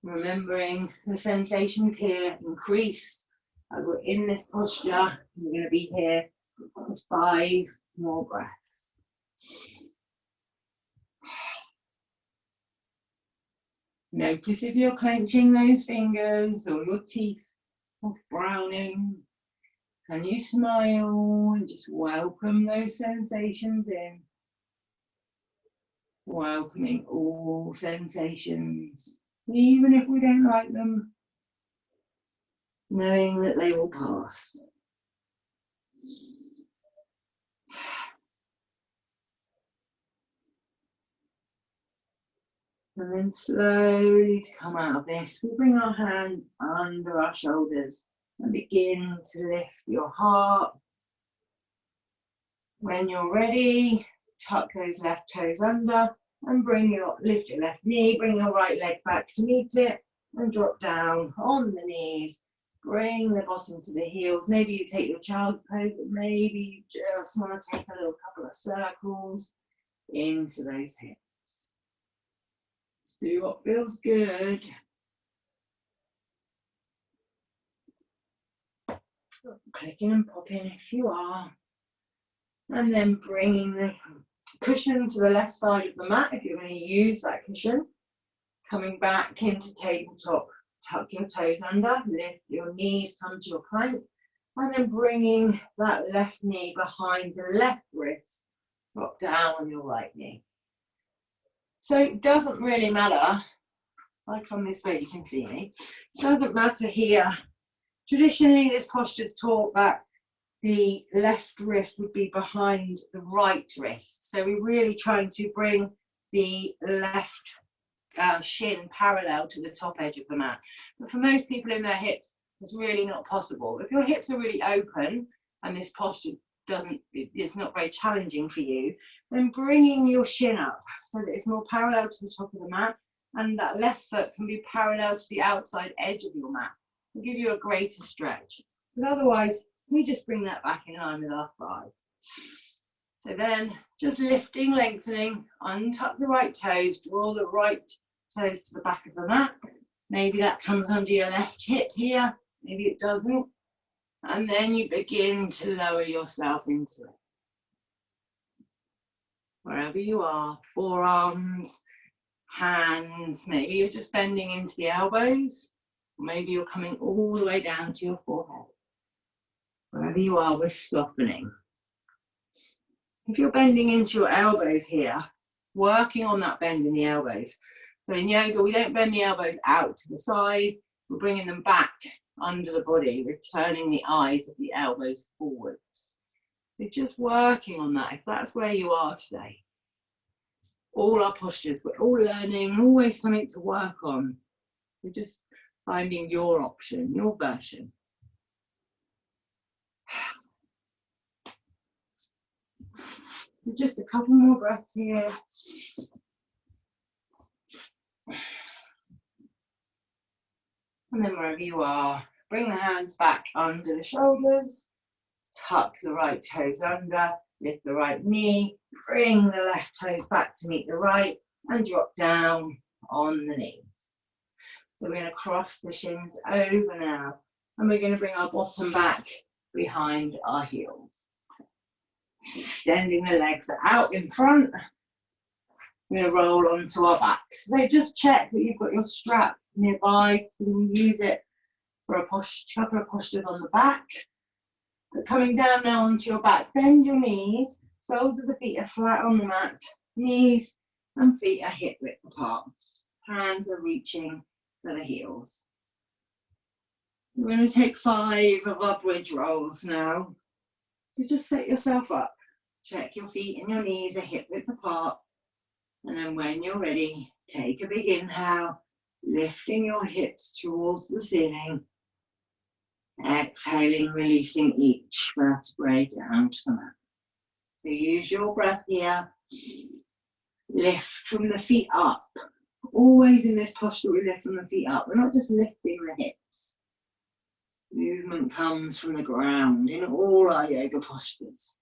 Remembering the sensations here increase as we're in this posture. We're going to be here for 5 more breaths. Notice if you're clenching those fingers or your teeth or frowning. Can you smile and just welcome those sensations in? Welcoming all sensations, even if we don't like them, knowing that they will pass. And then slowly to come out of this, we bring our hand under our shoulders and begin to lift your heart. When you're ready, tuck those left toes under and lift your left knee, bring your right leg back to meet it and drop down on the knees. Bring the bottom to the heels. Maybe you take your child's pose, but maybe you just want to take a little couple of circles into those hips. Just do what feels good. Clicking and popping if you are. And then bringing the cushion to the left side of the mat if you're going to use that cushion. Coming back into tabletop, tuck your toes under, lift your knees, come to your plank, and then bringing that left knee behind the left wrist, drop down on your right knee. So it doesn't really matter, if I come this way you can see me, it doesn't matter here. Traditionally this posture is taught that the left wrist would be behind the right wrist. So we're really trying to bring the left shin parallel to the top edge of the mat. But for most people in their hips, it's really not possible. If your hips are really open and this posture it's not very challenging for you, then bringing your shin up so that it's more parallel to the top of the mat, and that left foot can be parallel to the outside edge of your mat. It'll give you a greater stretch. Because otherwise, we just bring that back in line with our thigh. So then, just lifting, lengthening, untuck the right toes, draw the right toes to the back of the mat. Maybe that comes under your left hip here, maybe it doesn't. And then you begin to lower yourself into it. Wherever you are, forearms, hands, maybe you're just bending into the elbows, or maybe you're coming all the way down to your forehead. Wherever you are, we're softening. If you're bending into your elbows here, working on that bend in the elbows. So in yoga, we don't bend the elbows out to the side, we're bringing them back under the body, returning the eyes of the elbows forwards. We're just working on that, if that's where you are today. All our postures, we're all learning, always something to work on. We're just finding your option, your version. Just a couple more breaths here. And then wherever you are, bring the hands back under the shoulders, tuck the right toes under, lift the right knee, bring the left toes back to meet the right, and drop down on the knees. So we're going to cross the shins over now, and we're going to bring our bottom back behind our heels. Extending the legs out in front. We're going to roll onto our backs. So just check that you've got your strap nearby, so you can use it for a couple of postures on the back. But coming down now onto your back, bend your knees, soles of the feet are flat on the mat, knees and feet are hip width apart. Hands are reaching for the heels. We're going to take 5 of our bridge rolls now. So just set yourself up. Check your feet and your knees are hip width apart. And then when you're ready, take a big inhale, lifting your hips towards the ceiling. Exhaling, releasing each vertebrae down to the mat. So use your breath here. Lift from the feet up. Always in this posture, we lift from the feet up. We're not just lifting the hips. Movement comes from the ground in all our yoga postures.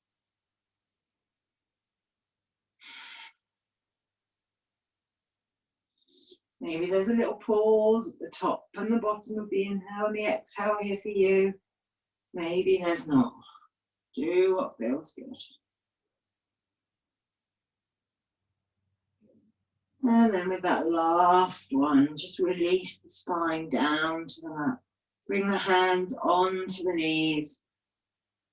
Maybe there's a little pause at the top and the bottom of the inhale and the exhale here for you. Maybe there's not. Do what feels good. And then with that last one, just release the spine down to the mat. Bring the hands onto the knees.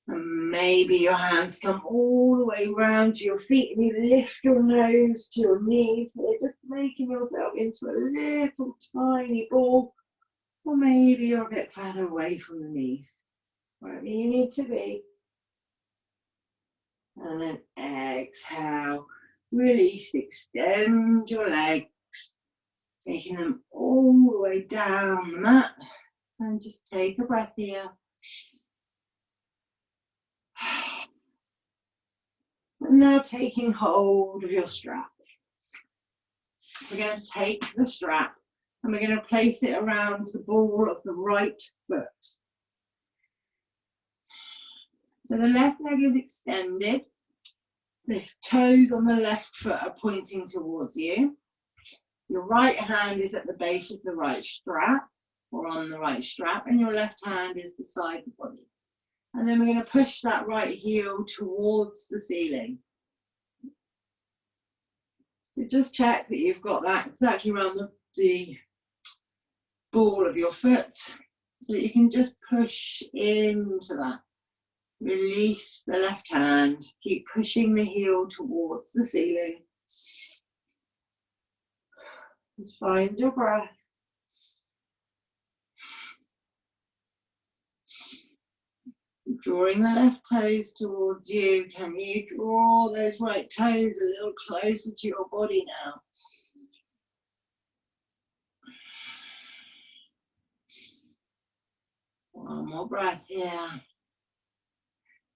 And maybe your hands come all the way round to your feet and you lift your nose to your knees. So you're just making yourself into a little tiny ball. Or maybe you're a bit further away from the knees. Wherever you need to be. And then exhale. Release, extend your legs. Taking them all the way down the mat. And just take a breath here. And now taking hold of your strap. We're going to take the strap and we're going to place it around the ball of the right foot. So the left leg is extended. The toes on the left foot are pointing towards you. Your right hand is at the base of the right strap or on the right strap, and your left hand is beside the body. And then we're going to push that right heel towards the ceiling. So just check that you've got that exactly around the ball of your foot, so that you can just push into that. Release the left hand, keep pushing the heel towards the ceiling. Just find your breath. Drawing the left toes towards you. Can you draw those right toes a little closer to your body now? One more breath here.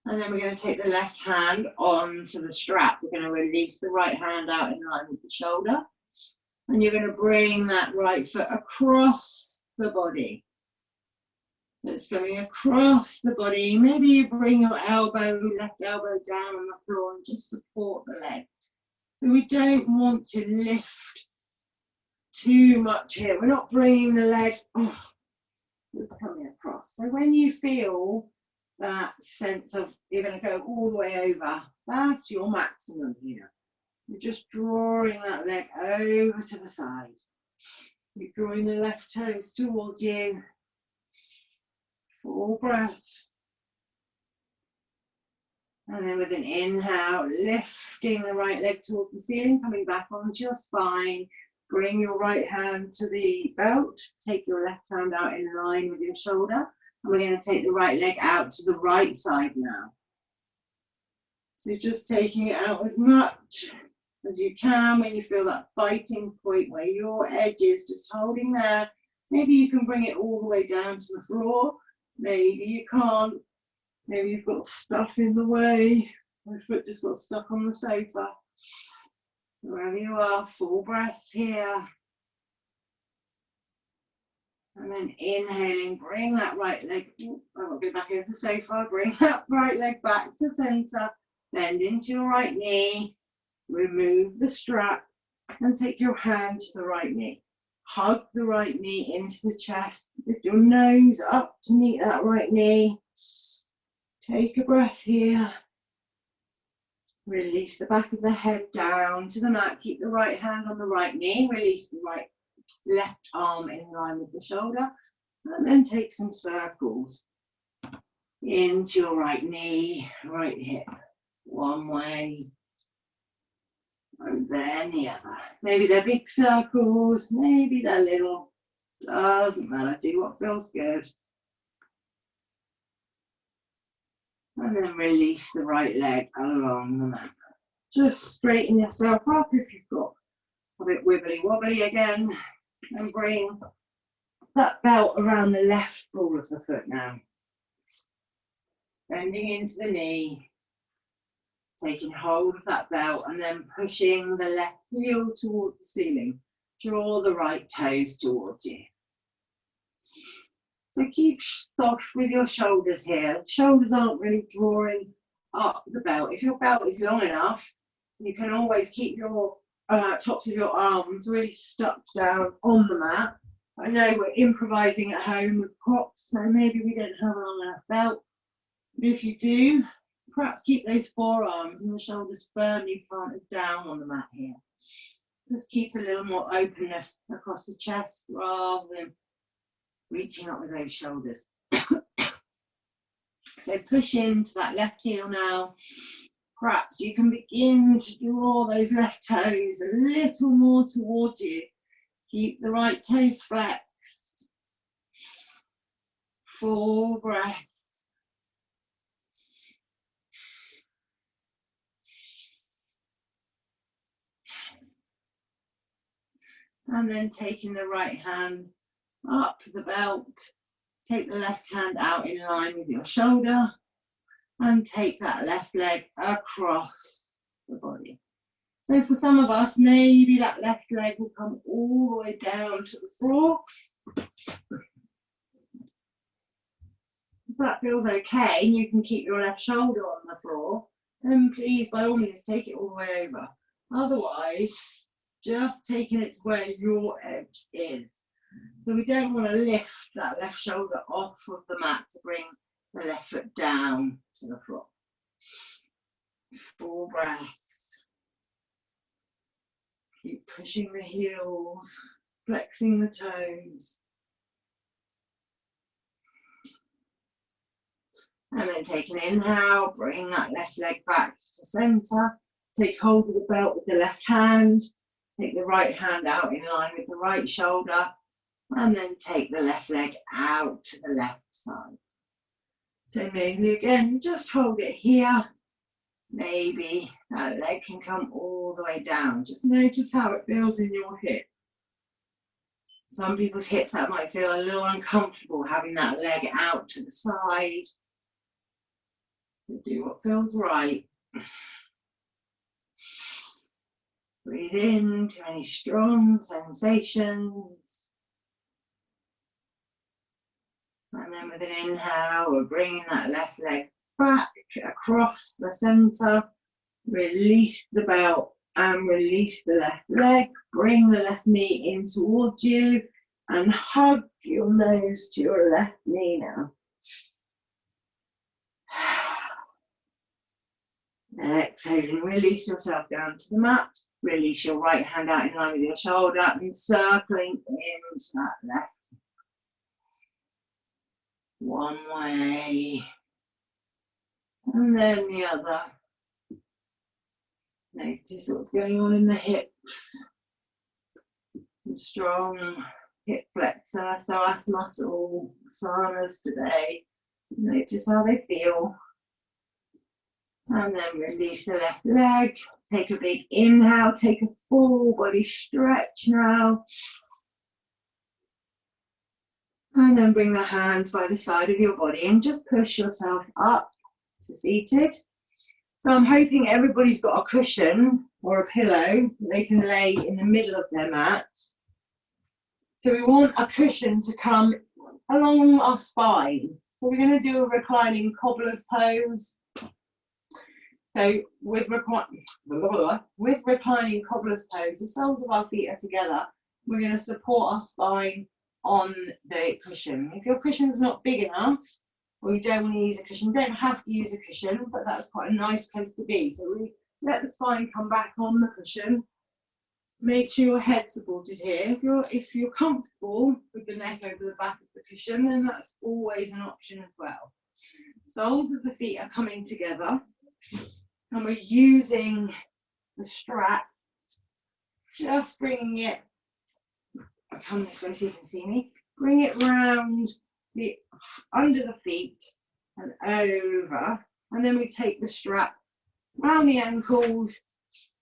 And then we're going to take the left hand onto the strap. We're going to release the right hand out in line with the shoulder. And you're going to bring that right foot across the body. It's going across the body. Maybe you bring your elbow, left elbow down on the floor and just support the leg. So we don't want to lift too much here. We're not bringing the leg, it's coming across. So when you feel that sense of you're going to go all the way over, that's your maximum here. You're just drawing that leg over to the side. You're drawing the left toes towards you. Full breath. And then with an inhale, lifting the right leg towards the ceiling, coming back onto your spine. Bring your right hand to the belt. Take your left hand out in line with your shoulder. And we're going to take the right leg out to the right side now. So just taking it out as much as you can when you feel that biting point where your edge is just holding there. Maybe you can bring it all the way down to the floor. Maybe you can't. Maybe you've got stuff in the way. My foot just got stuck on the sofa. Wherever you are, full breaths here. And then inhaling, bring that right leg, I'll go back over the sofa, bring that right leg back to center, bend into your right knee, remove the strap, and take your hand to the right knee. Hug the right knee into the chest, lift your nose up to meet that right knee. Take a breath here. Release the back of the head down to the mat. Keep the right hand on the right knee. Release the left arm in line with the shoulder. And then take some circles into your right knee, right hip. One way. And then the other. Maybe they're big circles. Maybe they're little. Doesn't matter. Do what feels good. And then release the right leg along the mat. Just straighten yourself up if you've got a bit wibbly wobbly again. And bring that belt around the left ball of the foot now. Bending into the knee. Taking hold of that belt and then pushing the left heel towards the ceiling. Draw the right toes towards you. So keep soft with your shoulders here. Shoulders aren't really drawing up the belt. If your belt is long enough, you can always keep your tops of your arms really stuck down on the mat. I know we're improvising at home with props, so maybe we don't have a long enough belt. But if you do, perhaps keep those forearms and the shoulders firmly planted down on the mat here. This keeps a little more openness across the chest rather than reaching up with those shoulders. So push into that left heel now. Perhaps you can begin to draw those left toes a little more towards you. Keep the right toes flexed. Full breath. And then taking the right hand up the belt, take the left hand out in line with your shoulder and take that left leg across the body. So for some of us, maybe that left leg will come all the way down to the floor. If that feels okay and you can keep your left shoulder on the floor, then please by all means take it all the way over. Otherwise, just taking it to where your edge is. So we don't want to lift that left shoulder off of the mat to bring the left foot down to the floor. 4 breaths. Keep pushing the heels, flexing the toes. And then take an inhale, bring that left leg back to center. Take hold of the belt with the left hand. Take the right hand out in line with the right shoulder. And then take the left leg out to the left side. So maybe again, just hold it here. Maybe that leg can come all the way down. Just notice how it feels in your hip. Some people's hips, that might feel a little uncomfortable having that leg out to the side. So do what feels right. Breathe into any strong sensations. And then with an inhale, we're bringing that left leg back across the center. Release the belt and release the left leg. Bring the left knee in towards you and hug your nose to your left knee now. Exhaling, release yourself down to the mat. Release your right hand out in line with your shoulder and circling into that left. One way. And then the other. Notice what's going on in the hips. Strong hip flexor, psoas muscle, sanas today. Notice how they feel. And then release the left leg. Take a big inhale, take a full body stretch now. And then bring the hands by the side of your body and just push yourself up to seated. So I'm hoping everybody's got a cushion or a pillow that they can lay in the middle of their mat. So we want a cushion to come along our spine. So we're going to do a reclining cobbler's pose. So with reclining cobbler's pose, the soles of our feet are together. We're going to support our spine on the cushion. If your cushion's not big enough, or you don't want to use a cushion, you don't have to use a cushion, but that's quite a nice place to be. So we let the spine come back on the cushion. Make sure your head's supported here. If you're comfortable with the neck over the back of the cushion, then that's always an option as well. Soles of the feet are coming together, and we're using the strap, just bringing it, I'll come this way so you can see me, bring it round under the feet and over, and then we take the strap round the ankles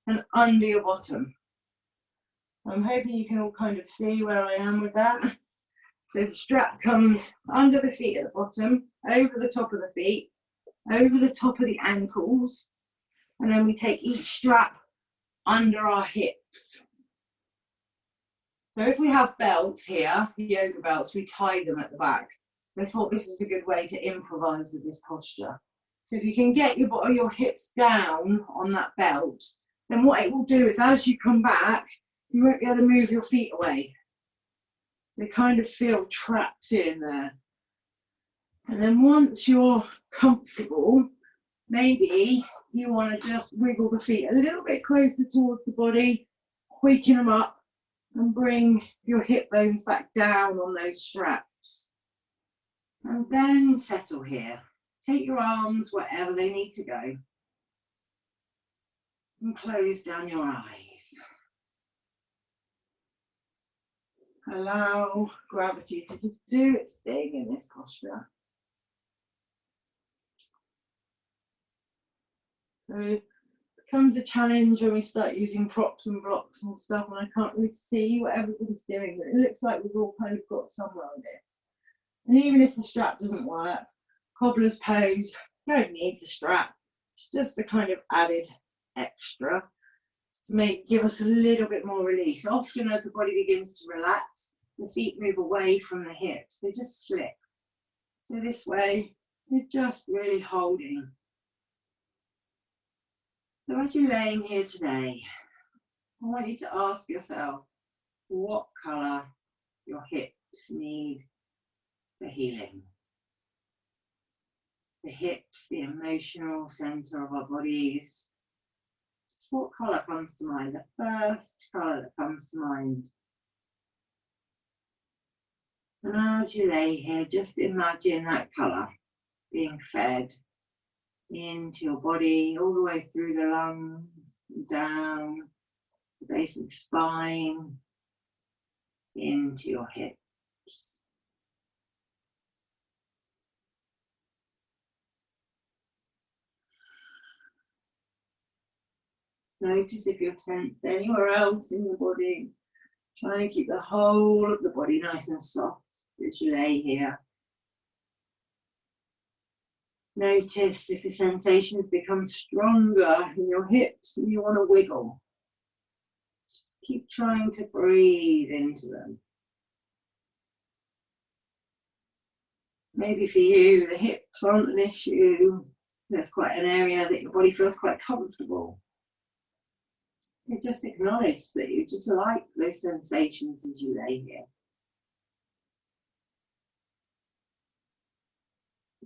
and under your bottom. I'm hoping you can all kind of see where I am with that. So the strap comes under the feet at the bottom, over the top of the feet, over the top of the ankles, and then we take each strap under our hips. So if we have belts here, yoga belts, we tie them at the back. I thought this was a good way to improvise with this posture. So if you can get your hips down on that belt, then what it will do is as you come back, you won't be able to move your feet away. So they kind of feel trapped in there. And then once you're comfortable, maybe you want to just wiggle the feet a little bit closer towards the body, waking them up, and bring your hip bones back down on those straps. And then settle here. Take your arms wherever they need to go. And close down your eyes. Allow gravity to just do its thing in this posture. So it becomes a challenge when we start using props and blocks and stuff, and I can't really see what everybody's doing, but it looks like we've all kind of got somewhere on this. And even if the strap doesn't work, cobbler's pose, you don't need the strap. It's just a kind of added extra to give us a little bit more release. Often as the body begins to relax, the feet move away from the hips. They just slip. So this way, you're just really holding. So as you're laying here today, I want you to ask yourself what colour your hips need for healing. the hips, the emotional center of our bodies. Just what colour comes to mind? The first colour that comes to mind. And as you lay here, just imagine that colour being fed into your body, all the way through the lungs, down the base of the spine, into your hips. Notice if you're tense anywhere else in your body. Trying to keep the whole of the body nice and soft as you lay here. Notice if the sensations become stronger in your hips and you want to wiggle. Just keep trying to breathe into them. Maybe for you, the hips aren't an issue. There's quite an area that your body feels quite comfortable. You just acknowledge that you just like those sensations as you lay here.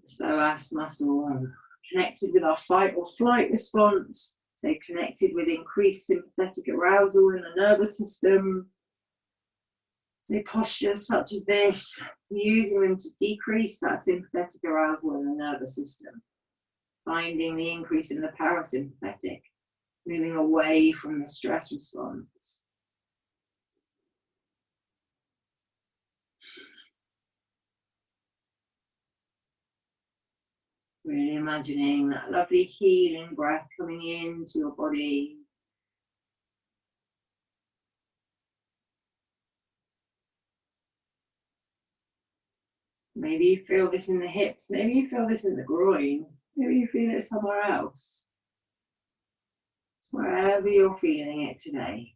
Psoas muscle connected with our fight or flight response, so connected with increased sympathetic arousal in the nervous system. So postures such as this, using them to decrease that sympathetic arousal in the nervous system, finding the increase in the parasympathetic, moving away from the stress response. Really imagining that lovely healing breath coming into your body. Maybe you feel this in the hips, maybe you feel this in the groin, maybe you feel it somewhere else. Wherever you're feeling it today,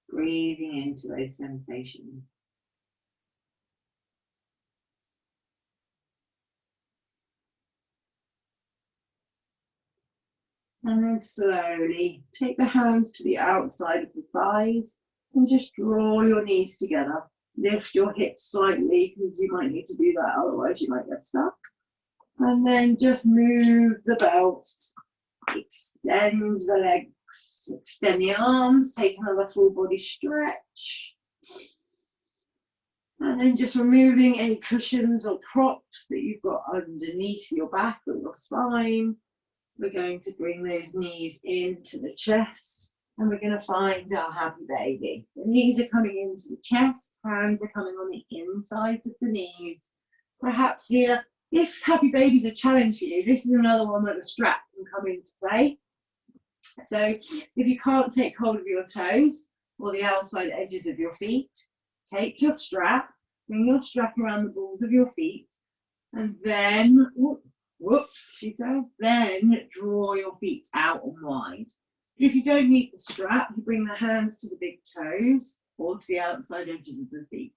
breathing into those sensations. And then slowly take the hands to the outside of the thighs and just draw your knees together. Lift your hips slightly because you might need to do that, otherwise you might get stuck. And then just move the belt, extend the legs, extend the arms, take another full body stretch. And then just removing any cushions or props that you've got underneath your back or your spine. We're going to bring those knees into the chest and we're going to find our happy baby. The knees are coming into the chest, hands are coming on the insides of the knees. Perhaps here, if happy baby's a challenge for you, this is another one where the strap can come into play. So if you can't take hold of your toes or the outside edges of your feet, take your strap, bring your strap around the balls of your feet, and then, whoops, she said, then draw your feet out and wide. If you don't need the strap, you bring the hands to the big toes or to the outside edges of the feet.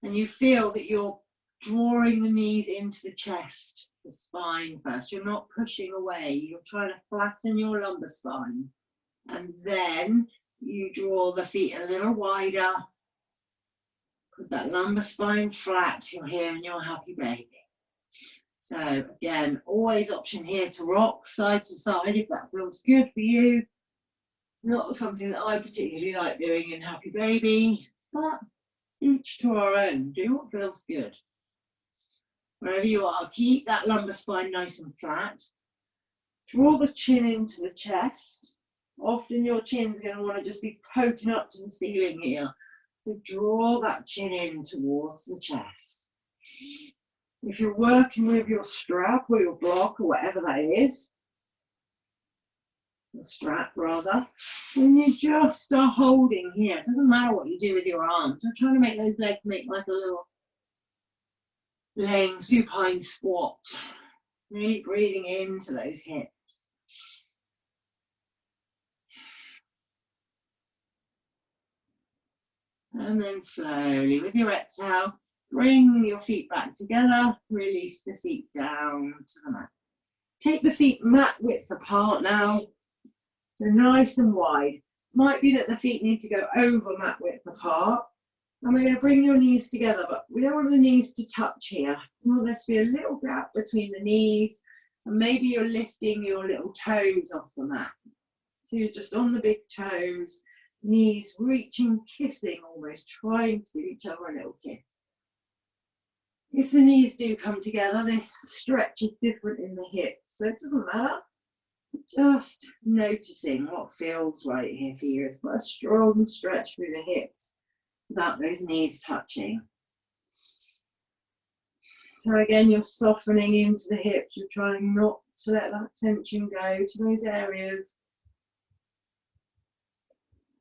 And you feel that you're drawing the knees into the chest, the spine first. You're not pushing away. You're trying to flatten your lumbar spine. And then you draw the feet a little wider. Put that lumbar spine flat. You're here in your happy baby. So again, always option here to rock side to side if that feels good for you. Not something that I particularly like doing in happy baby, but each to our own. Do what feels good. Wherever you are, keep that lumbar spine nice and flat. Draw the chin into the chest. Often your chin's going to want to just be poking up to the ceiling here. So draw that chin in towards the chest. If you're working with your strap or your block or whatever that is, the strap rather, then you just are holding here. It doesn't matter what you do with your arms. I'm trying to make those legs make like a little laying supine squat. Really breathing into those hips. And then slowly with your exhale, bring your feet back together, release the feet down to the mat. Take the feet mat width apart now, so nice and wide. Might be that the feet need to go over mat width apart, And we're going to bring your knees together, but we don't want the knees to touch here. We want there to be a little gap between the knees, and maybe you're lifting your little toes off the mat. So you're just on the big toes, knees reaching, kissing, almost trying to give each other a little kiss. If the knees do come together, the stretch is different in the hips, so it doesn't matter. Just noticing what feels right here for you. It's got a strong stretch through the hips without those knees touching. So again, you're softening into the hips. You're trying not to let that tension go to those areas.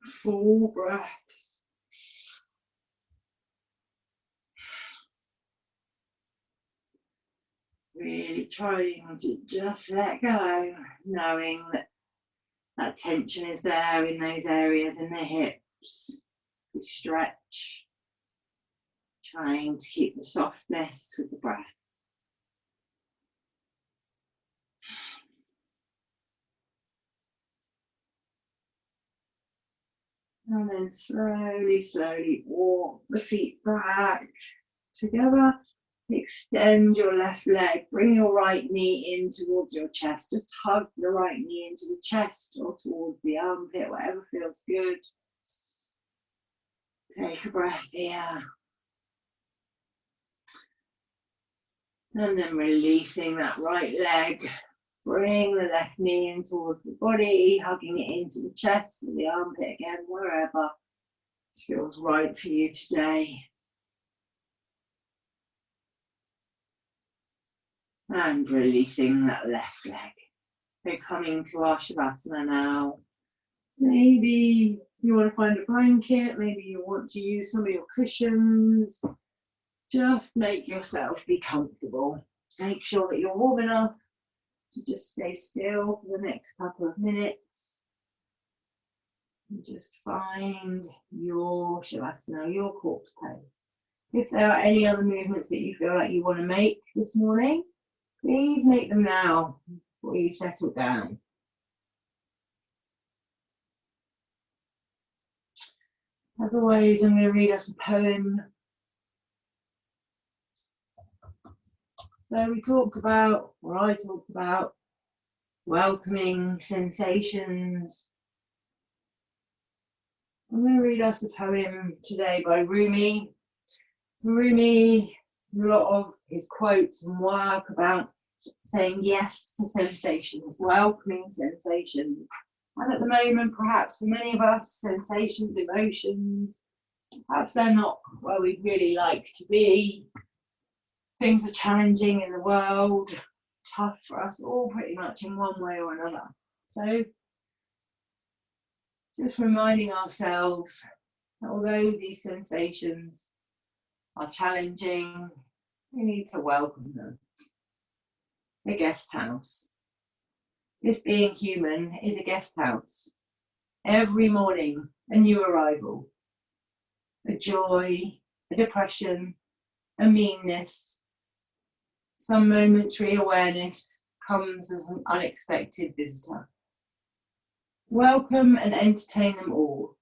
Full breaths. Really trying to just let go, knowing that that tension is there in those areas in the hips. We stretch, trying to keep the softness with the breath. And then slowly, slowly walk the feet back together. Extend your left leg. Bring your right knee in towards your chest. Just hug the right knee into the chest or towards the armpit, whatever feels good. Take a breath here. And then releasing that right leg. Bring the left knee in towards the body, hugging it into the chest or the armpit again, wherever feels right for you today. And releasing that left leg. So coming to our Shavasana now. Maybe you want to find a blanket, maybe you want to use some of your cushions. Just make yourself be comfortable. Make sure that you're warm enough to just stay still for the next couple of minutes. And just find your Shavasana, your corpse pose. If there are any other movements that you feel like you want to make this morning, please make them now before you settle down. As always, I'm going to read us a poem. So we talked about, or I talked about, welcoming sensations. I'm going to read us a poem today by Rumi. Rumi, a lot of his quotes and work about saying yes to sensations, welcoming sensations. And at the moment, perhaps for many of us, sensations, emotions, perhaps they're not where we'd really like to be. Things are challenging in the world, tough for us all pretty much in one way or another. So just reminding ourselves that although these sensations are challenging, we need to welcome them. A guest house. This being human is a guest house. Every morning, a new arrival. A joy, a depression, a meanness. Some momentary awareness comes as an unexpected visitor. Welcome and entertain them all,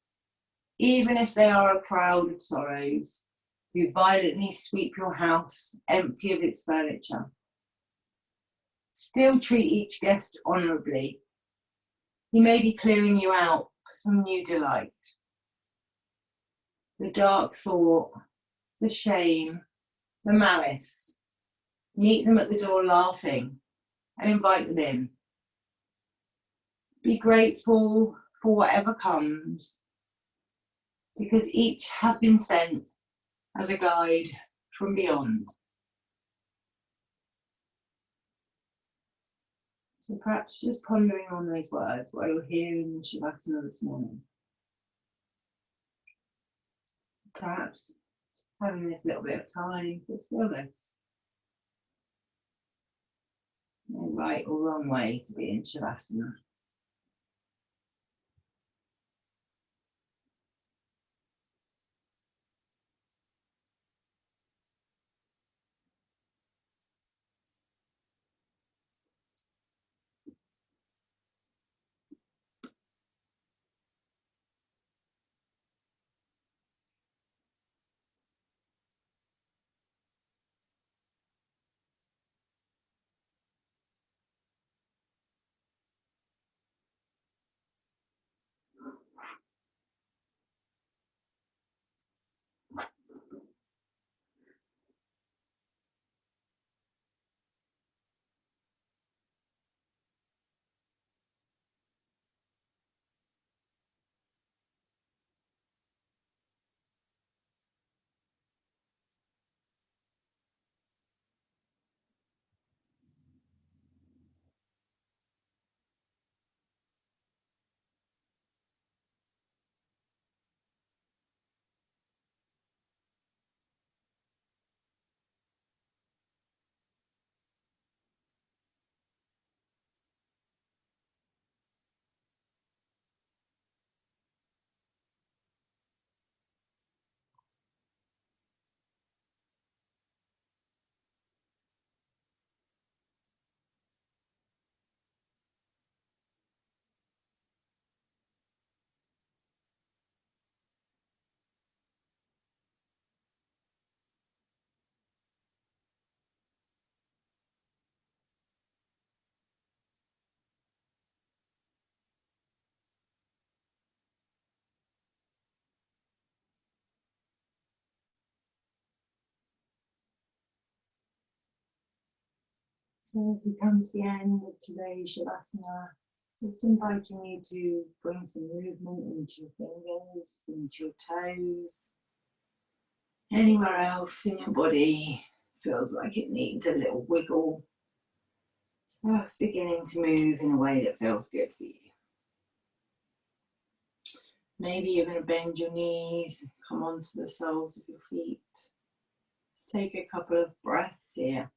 even if they are a crowd of sorrows who violently sweep your house empty of its furniture. Still treat each guest honourably. He may be clearing you out for some new delight. The dark thought, the shame, the malice. Meet them at the door laughing and invite them in. Be grateful for whatever comes, because each has been sent as a guide from beyond. So perhaps just pondering on those words while you're here in Shavasana this morning. Perhaps having this little bit of time for stillness. No right or wrong way to be in Shavasana. So as we come to the end of today's Shavasana, just inviting you to bring some movement into your fingers, into your toes. Anywhere else in your body feels like it needs a little wiggle. Just beginning to move in a way that feels good for you. Maybe you're going to bend your knees, come onto the soles of your feet. Just take a couple of breaths here.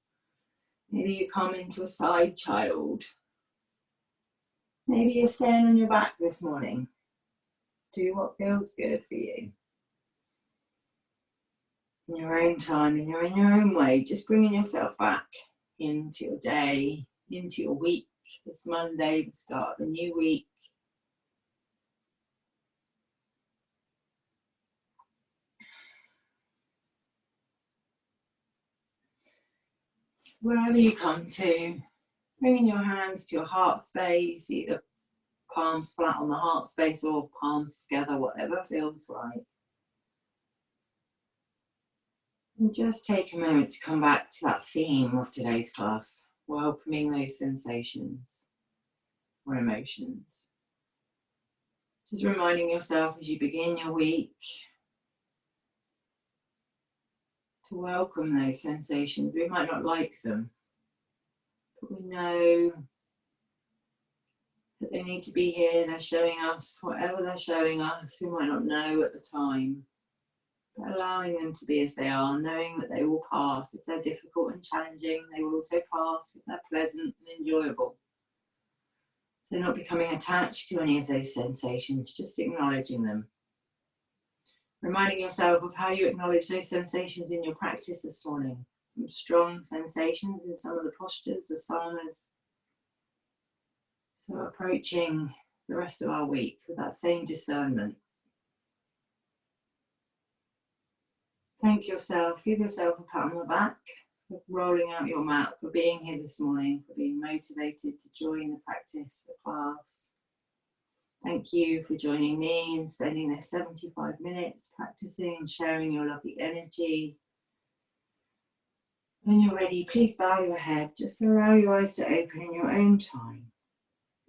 Maybe you come into a side child. Maybe you're staying on your back this morning. Do what feels good for you. In your own time, in your own way, just bringing yourself back into your day, into your week. It's Monday, the start of a new week. Wherever you come to, bringing your hands to your heart space, either palms flat on the heart space or palms together, whatever feels right. And just take a moment to come back to that theme of today's class, welcoming those sensations or emotions. Just reminding yourself as you begin your week to welcome those sensations. We might not like them, but we know that they need to be here. They're showing us whatever they're showing us. We might not know at the time, but allowing them to be as they are, knowing that they will pass. If they're difficult and challenging, they will also pass if they're pleasant and enjoyable. So not becoming attached to any of those sensations, just acknowledging them. Reminding yourself of how you acknowledge those sensations in your practice this morning. Some strong sensations in some of the postures, asanas. So approaching the rest of our week with that same discernment. Thank yourself, give yourself a pat on the back for rolling out your mat, for being here this morning, for being motivated to join the practice, the class. Thank you for joining me and spending this 75 minutes practicing and sharing your lovely energy. When you're ready, please bow your head. Just allow your eyes to open in your own time.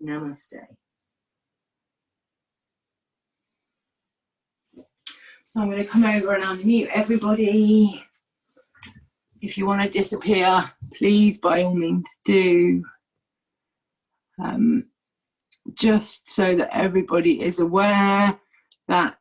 Namaste. So I'm going to come over and unmute everybody. If you want to disappear, please by all means do. Just so that everybody is aware that